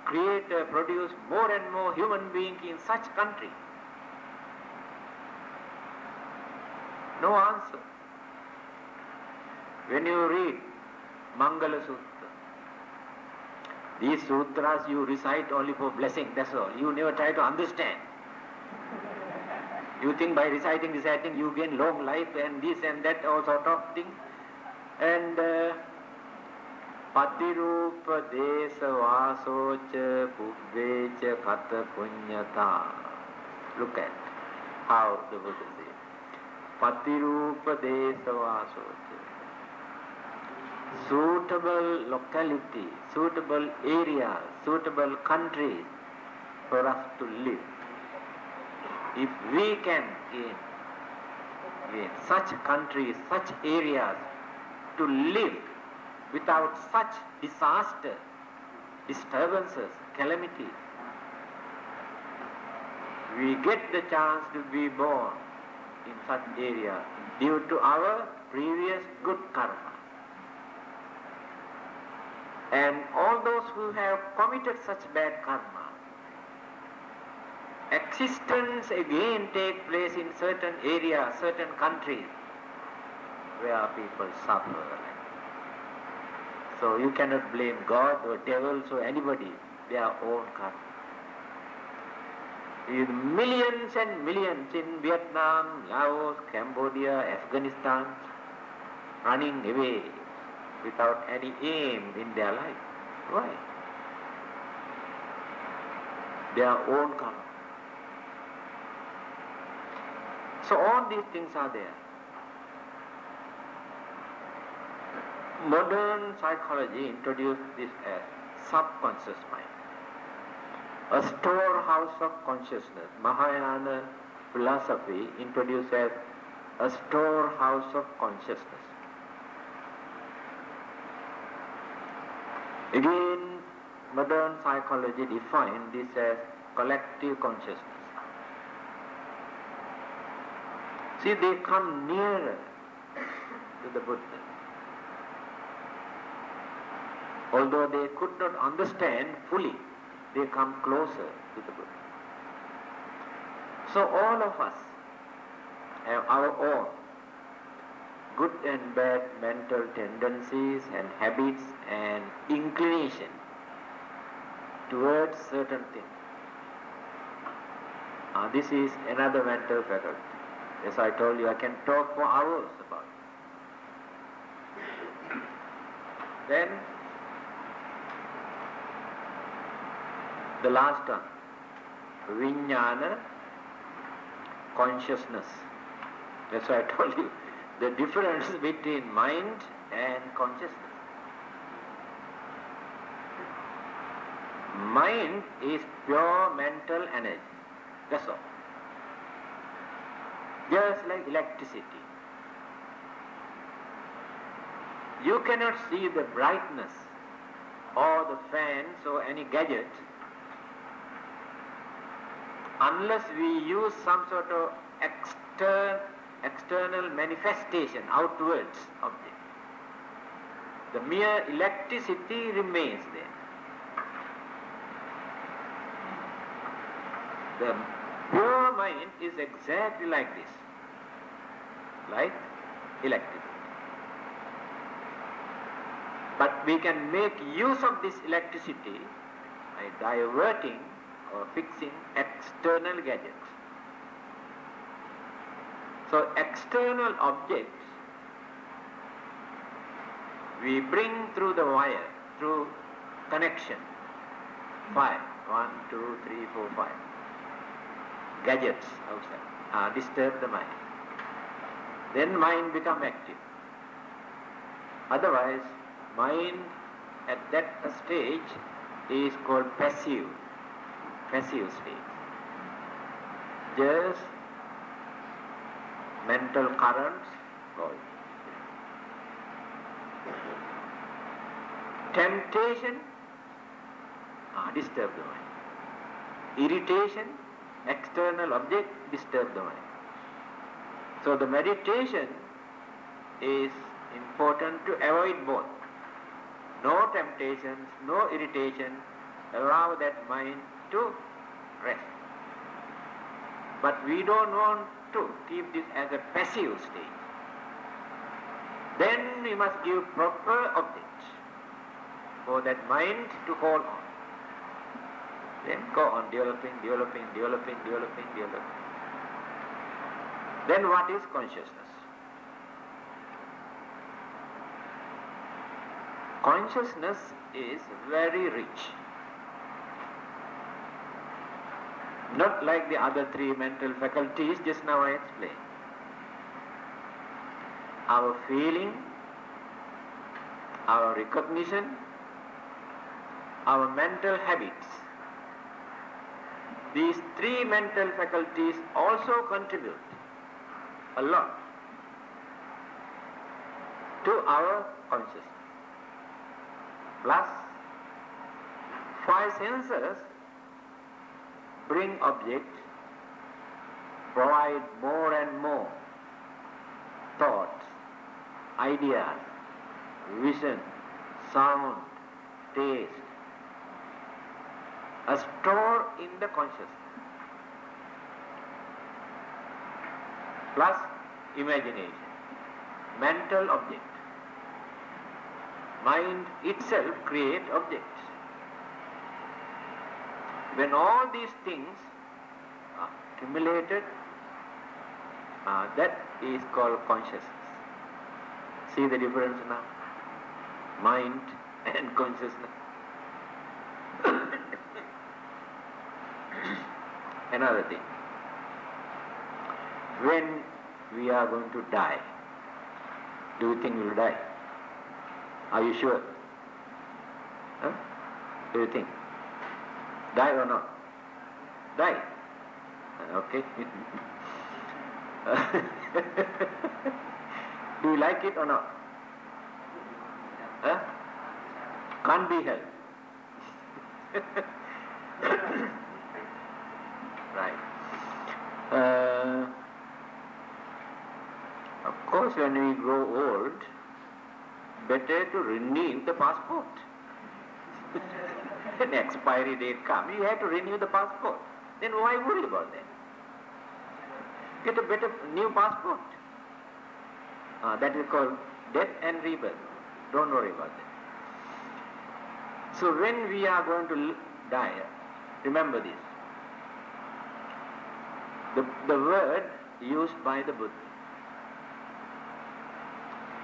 Creator produce more and more human beings in such country? No answer. When you read Mangala Sutra, these sutras you recite only for blessing, that's all. You never try to understand. You think by reciting you gain long life and this and that, all sort of things. And Patirupa Desa Vasocha Pubbecha Kata Punyata. Look at how the Buddha says. Patirupa Desa Vasocha. Suitable locality, suitable area, suitable country for us to live. If we can gain such countries, such areas to live without such disaster, disturbances, calamities, we get the chance to be born in such area due to our previous good karma. And all those who have committed such bad karma, existence again take place in certain areas, certain countries where people suffer. So you cannot blame God or devils or anybody, their own karma. With millions and millions in Vietnam, Laos, Cambodia, Afghanistan, running away without any aim in their life. Why? Their own karma. So all these things are there. Modern psychology introduced this as subconscious mind, a storehouse of consciousness. Mahayana philosophy introduced as a storehouse of consciousness. Again, modern psychology defined this as collective consciousness. See, they come nearer to the Buddha. Although they could not understand fully, they come closer to the Buddha. So all of us have our own good and bad mental tendencies and habits and inclination towards certain things. This is another mental faculty. As I told you, I can talk for hours about it. Then, the last one, Vijnana, consciousness. That's why I told you the difference between mind and consciousness. Mind is pure mental energy. That's all. Just like electricity. You cannot see the brightness or the fans or any gadget unless we use some sort of external manifestation outwards of it. The mere electricity remains there. The pure mind is exactly like this, like electricity. But we can make use of this electricity by diverting or fixing external gadgets. So external objects we bring through the wire, through connection, 5, 1, 2, 3, 4, 5 gadgets outside, disturb the mind. Then mind become active. Otherwise, mind at that stage is called passive state. Just mental currents going. Temptation, disturb the mind. Irritation, external object, disturb the mind. So the meditation is important to avoid both. No temptations, no irritation, allow that mind to rest. But we don't want to keep this as a passive state. Then we must give proper objects for that mind to hold on. Then go on developing. Then what is consciousness? Consciousness is very rich. Not like the other three mental faculties just now I explained. Our feeling, our recognition, our mental habits. These three mental faculties also contribute a lot to our consciousness. Plus, 5 senses bring objects, provide more and more thoughts, ideas, vision, sound, taste, a store in the consciousness. Plus imagination, mental object. Mind itself creates objects. When all these things are accumulated, that is called consciousness. See the difference now? Mind and consciousness. Another thing. When we are going to die, do you think we will die? Are you sure? Huh? Do you think? Die or not? Die. Okay. Do you like it or not? Huh? Can't be helped. Right. Of course, when we grow old, better to renew the passport. When expiry date comes, you have to renew the passport. Then why worry about that? Get a better new passport. That is called death and rebirth. Don't worry about that. So when we are going to die, remember this. The word used by the Buddha.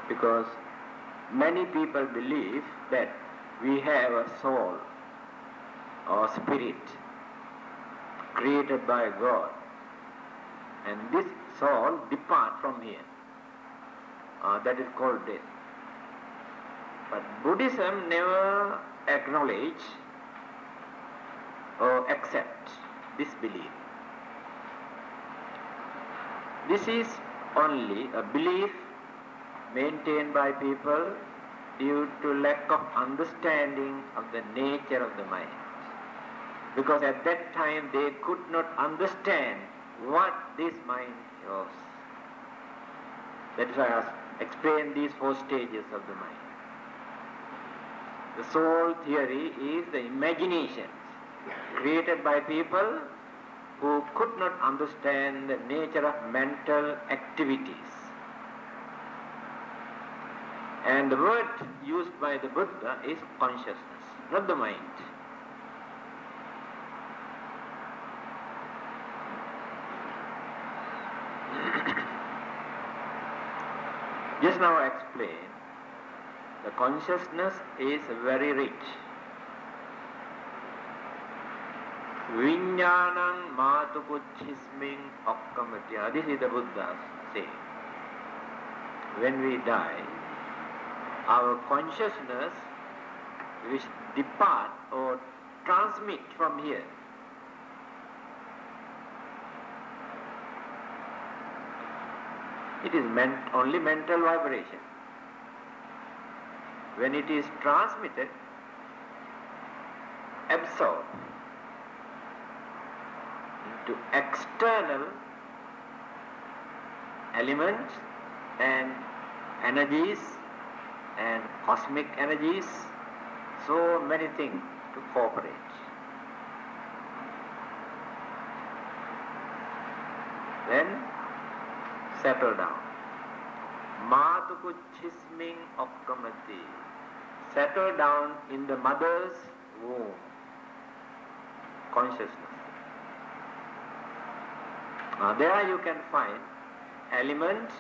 Because many people believe that we have a soul or spirit created by God, and this soul departs from here. That is called death. But Buddhism never acknowledge or accept this belief. This is only a belief maintained by people due to lack of understanding of the nature of the mind. Because at that time they could not understand what this mind was. That is why I explained these 4 stages of the mind. The soul theory is the imaginations created by people who could not understand the nature of mental activities. And the word used by the Buddha is consciousness, not the mind. Just now I explained The consciousness is very rich. Vijnanam matukuchisming okkamatya. This is the Buddha's saying. When we die, our consciousness which depart or transmit from here. It is only mental vibration. When it is transmitted, absorbed into external elements and energies and cosmic energies, so many things to cooperate. Then settle down. Matukuchisming okkamati. Settle down in the mother's womb. Consciousness. Now there you can find elements,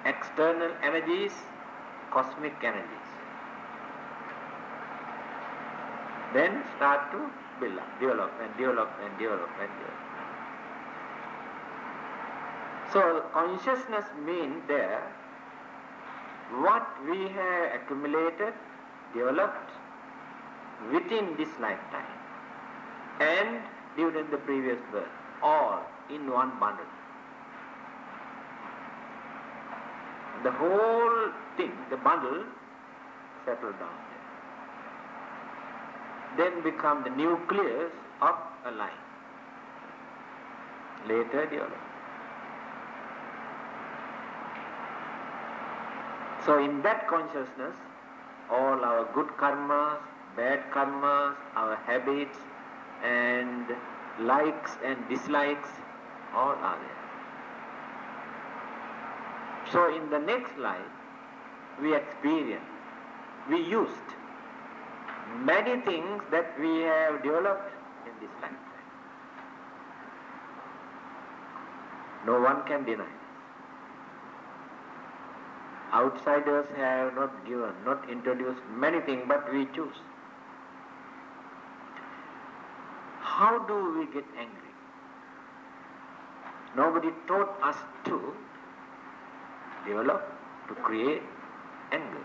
external energies, cosmic energies. Then start to build up, develop and develop and develop and develop. So consciousness means there what we have accumulated, developed within this lifetime and during the previous birth, all in one bundle. The whole thing, the bundle, settled down there. Then become the nucleus of a life. Later develop. So in that consciousness, all our good karmas, bad karmas, our habits and likes and dislikes, all are there. So in the next life, we experience, we used many things that we have developed in this lifetime. No one can deny this. Outsiders have not given, not introduced many things, but we choose. How do we get angry? Nobody taught us to develop, to create anger.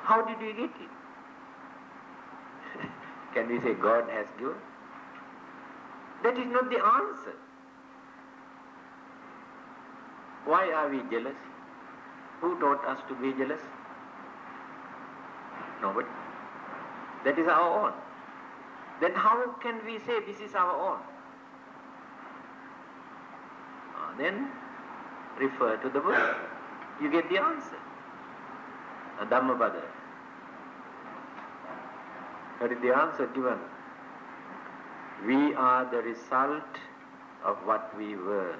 How did we get it? Can we say God has given? That is not the answer. Why are we jealous? Who taught us to be jealous? Nobody. That is our own. Then how can we say this is our own? Then refer to the Buddha. You get the answer. Dhammananda. What is the answer given? We are the result of what we were.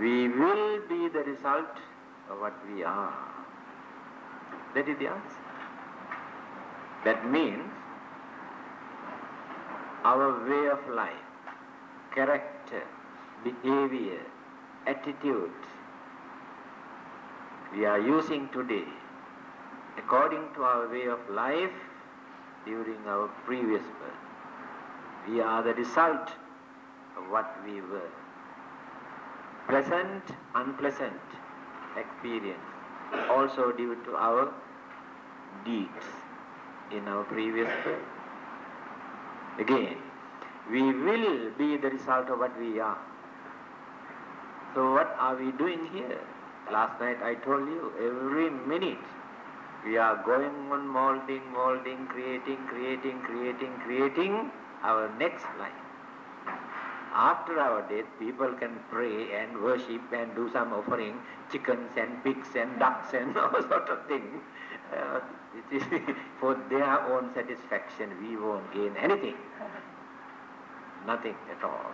We will be the result of what we are. That is the answer. That means our way of life, character, behavior, attitudes we are using today according to our way of life during our previous birth. We are the result of what we were. Pleasant, unpleasant experience also due to our deeds in our previous birth. Again, we will be the result of what we are. So what are we doing here? Last night I told you, every minute we are going on molding, creating our next life. After our death, people can pray and worship and do some offering, chickens and pigs and ducks and all sort of things. It is for their own satisfaction. We won't gain anything. Nothing at all.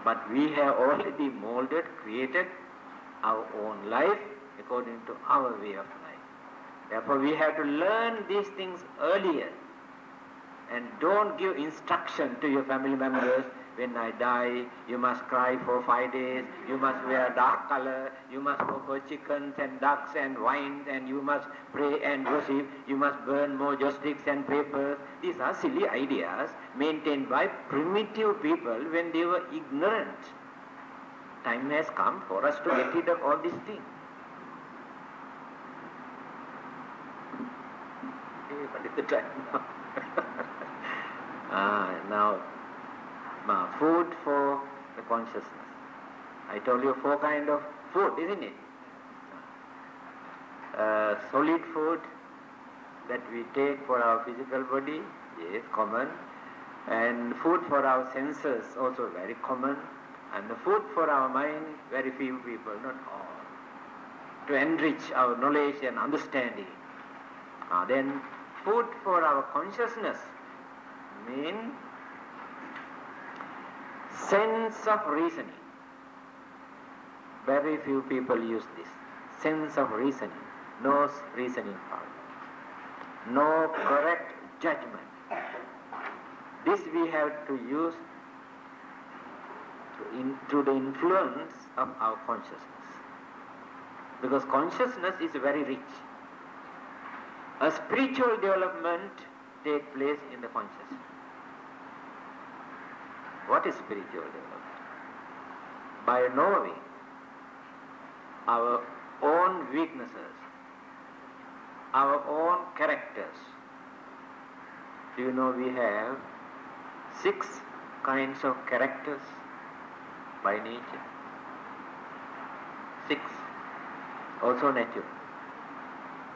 But we have already molded, created our own life according to our way of life. Therefore, we have to learn these things earlier. And don't give instruction to your family members, when I die, you must cry for 5 days, you must wear dark color, you must offer chickens and ducks and wine, and you must pray and worship, you must burn more joysticks and papers. These are silly ideas maintained by primitive people when they were ignorant. Time has come for us to get rid of all these things. What is the time now? Now, food for the consciousness. I told you 4 kinds of food, isn't it? Solid food that we take for our physical body, yes, common. And food for our senses, also very common. And the food for our mind, very few people, not all. To enrich our knowledge and understanding. Then food for our consciousness means sense of reasoning. Very few people use this. Sense of reasoning. No reasoning power. No correct judgment. This we have to use to the influence of our consciousness. Because consciousness is very rich. A spiritual development takes place in the consciousness. What is spiritual development? By knowing our own weaknesses, our own characters. Do you know we have 6 kinds of characters by nature? 6. Also natural.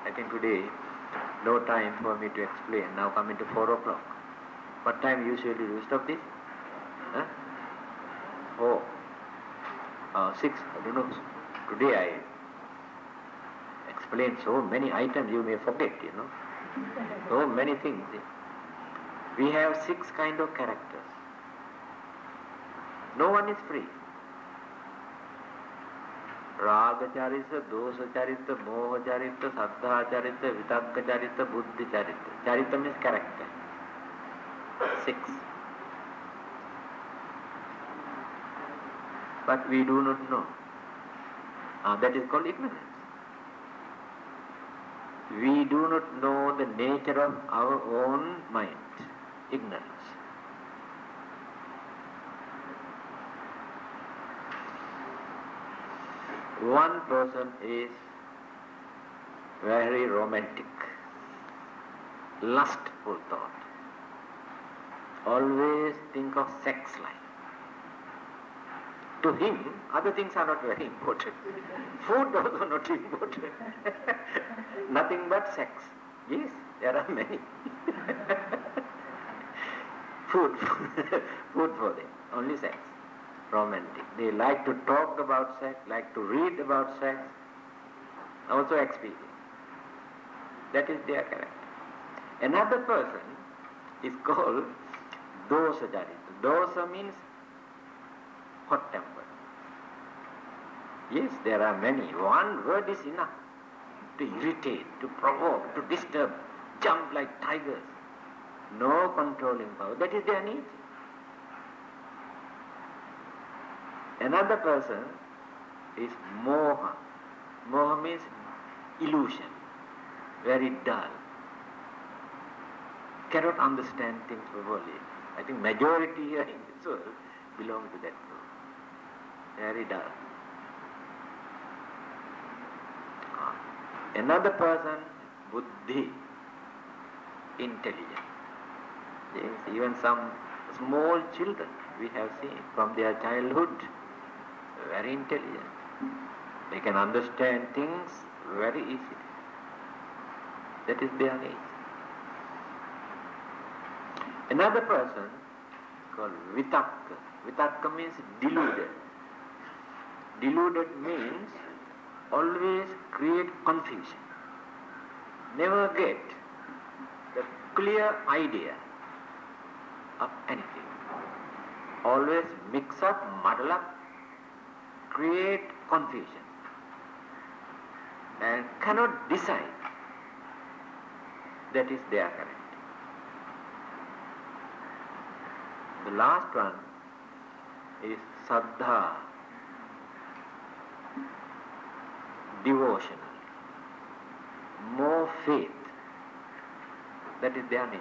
I think today, no time for me to explain. Now coming to 4 o'clock. What time usually do you stop this? 4. 6. I don't know. Today I explained so many items you may forget, So many things. We have 6 kinds of characters. No one is free. Raga charita, dosa charita, moha charita, saddha charita, vitakka charita, buddhi charita. Charita means character. 6. But we do not know. That is called ignorance. We do not know the nature of our own mind. Ignorance. One person is very romantic, lustful thought. Always think of sex life. To him, other things are not very important. Food also not important. Nothing but sex. Yes, there are many. Food for them, only sex. Romantic. They like to talk about sex, like to read about sex, also experience. That is their character. Another person is called dosa charita. Dosa means hot temper. Yes, there are many. One word is enough to irritate, to provoke, to disturb, jump like tigers. No controlling power. That is their nature. Another person is moha. Moha means illusion. Very dull. Cannot understand things properly. I think majority here in this world belong to that group. Very dull. Another person, buddhi, intelligent. Yes, even some small children we have seen from their childhood, very intelligent. They can understand things very easily. That is their nature. Another person called vitakka. Vitakka means deluded. Deluded means always create confusion. Never get the clear idea of anything. Always mix up, muddle up, create confusion, and cannot decide. That is their character. The last one is saddha, devotional, more faith. That is their nature.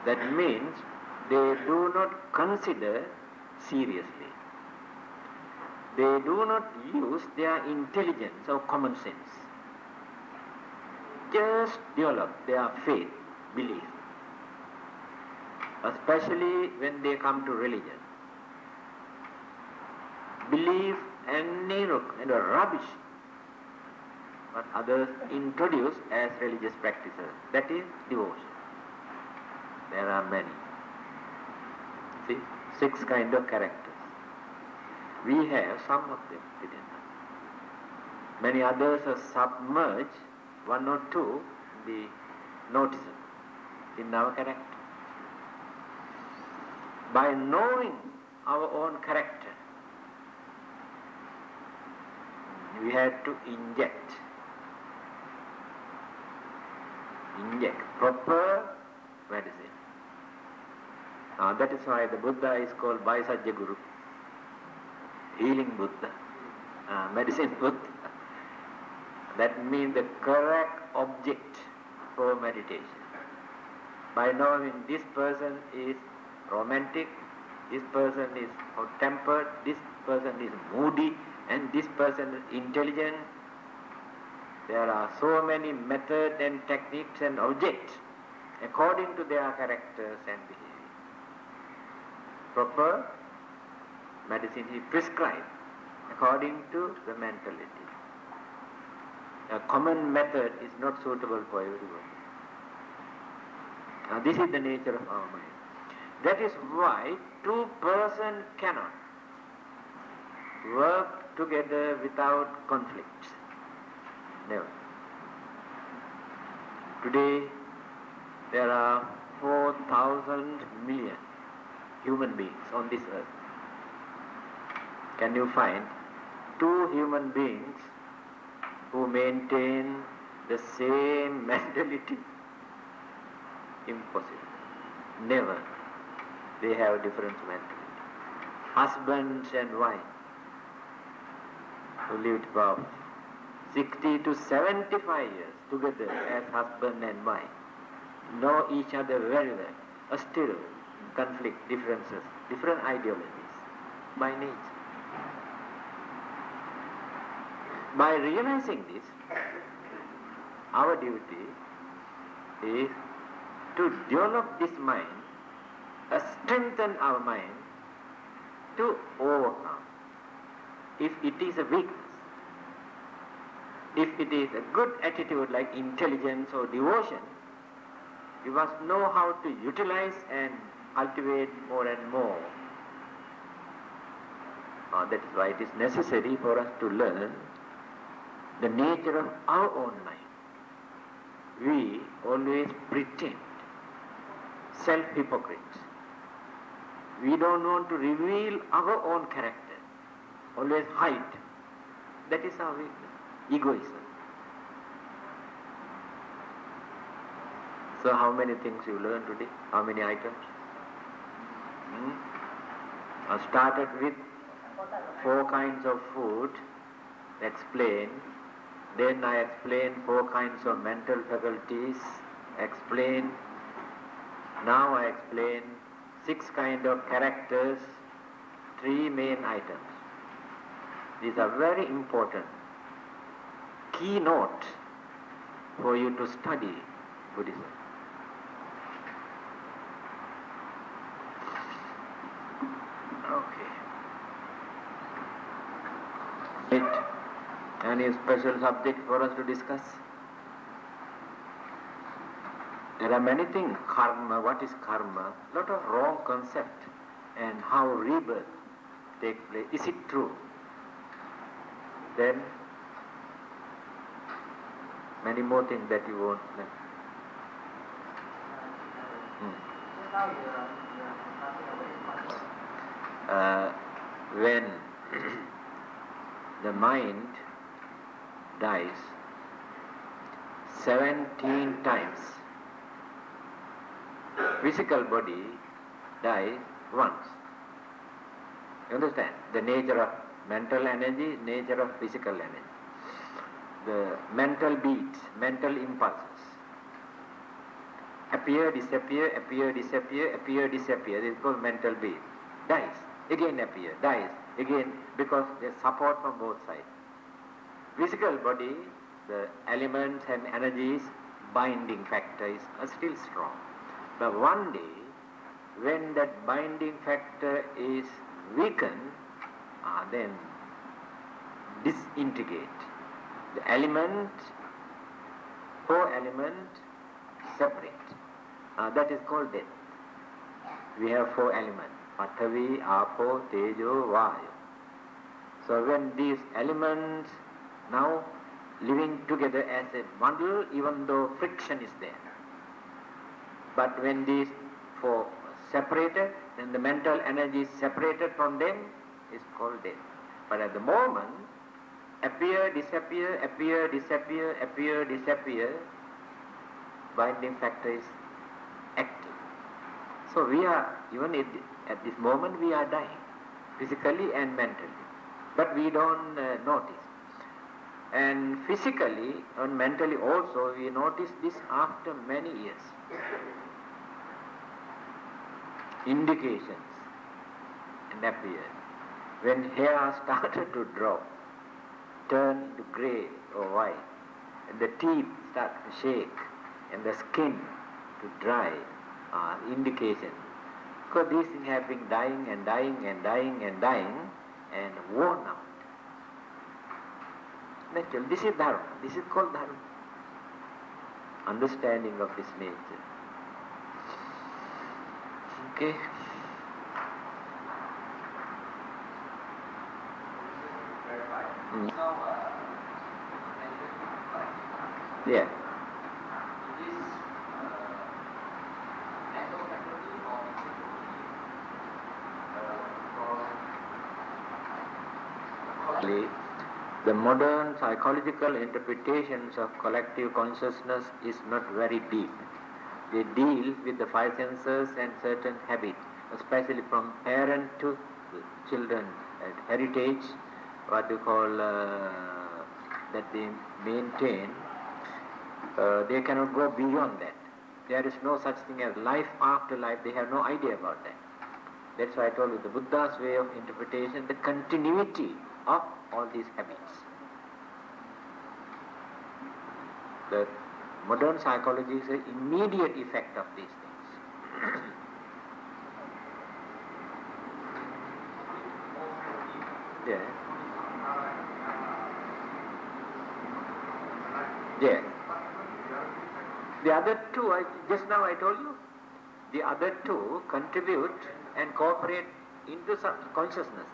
That means they do not consider seriously. They do not use their intelligence or common sense. Just develop their faith, belief. Especially when they come to religion. Belief and rubbish what others introduce as religious practices. That is devotion. There are many. See, 6 kind of characters. We have some of them within us. Many others are submerged, 1 or 2, be noticeable in our character. By knowing our own character, we had to inject proper medicine. That is why the Buddha is called Vaisajya Guru, healing Buddha, medicine Buddha. That means the correct object for meditation. By knowing this person is romantic, this person is hot-tempered, this person is moody, and this person is intelligent. There are so many methods and techniques and objects according to their characters and behavior. Proper medicine is prescribed according to the mentality. A common method is not suitable for everyone. Now this is the nature of our mind. That is why 2 persons cannot work together without conflict. Never. Today there are 4,000 million human beings on this earth. Can you find 2 human beings who maintain the same mentality? Impossible. Never. They have different mentality. Husbands and wives who lived for 60 to 75 years together as husband and wife, know each other very well, still conflict, differences, different ideologies by nature. By realizing this, our duty is to develop this mind, strengthen our mind to overcome. If it is a weakness, if it is a good attitude like intelligence or devotion, you must know how to utilize and cultivate more and more. That is why it is necessary for us to learn the nature of our own mind. We always pretend, self-hypocrites. We don't want to reveal our own character, always hide. That is our weakness, egoism. So how many things you learn today? How many items? I started with 4 kinds of food, explained. Then I explained 4 kinds of mental faculties, explained. Now I explain 6 kinds of characters, 3 main items. These are very important keynote for you to study Buddhism. Any special subject for us to discuss? There are many things. Karma, what is karma? Lot of wrong concept and how rebirth takes place. Is it true? Then many more things that you won't know. When the mind dies 17 times, physical body dies once. You understand? The nature of mental energy, nature of physical energy. The mental beats, mental impulses. Appear, disappear, appear, disappear, appear, disappear. This is called mental beat. Dies, again appear, dies, again, because there's support from both sides. Physical body, the elements and energies, binding factors are still strong. But one day, when that binding factor is weakened, then disintegrate. The element, four elements separate. That is called death. We have four elements: Pathavi, Apo, Tejo, Vayu. So when these elements now living together as a bundle, even though friction is there, but when these four separated, then the mental energy is separated from them, is called death. But at the moment, appear, disappear, appear, disappear, appear, disappear, binding factor is active. So we are, even at this moment, we are dying, physically and mentally. But we don't notice. And physically and mentally also, we notice this after many years. Indications and appear. When hair started to drop, turn to grey or white, and the teeth start to shake, and the skin to dry, are indications. Because these things have been dying and dying and dying and dying and worn out. Natural. This is dharma. This is called dharma. Understanding of this nature. Okay. Yeah. The modern psychological interpretations of collective consciousness is not very deep. They deal with the five senses and certain habits, especially from parent to children, heritage, what you call that they maintain. They cannot go beyond that. There is no such thing as life after life. They have no idea about that. That's why I told you the Buddha's way of interpretation, the continuity of all these habits. The modern psychology is an immediate effect of these things. Yeah. Yeah. The other two, just now I told you, the other two contribute and cooperate into consciousness.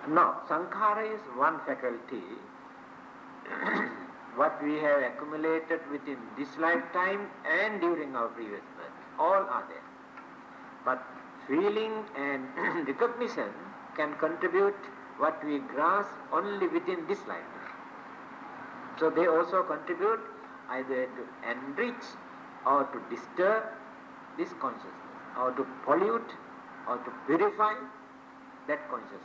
Now, sankhara is one faculty, what we have accumulated within this lifetime and during our previous birth. All are there. But feeling and recognition can contribute what we grasp only within this lifetime. So they also contribute either to enrich or to disturb this consciousness, or to pollute or to purify that consciousness.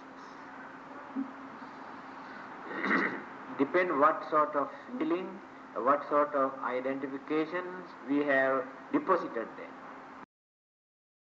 Depend what sort of feeling, what sort of identifications we have deposited there.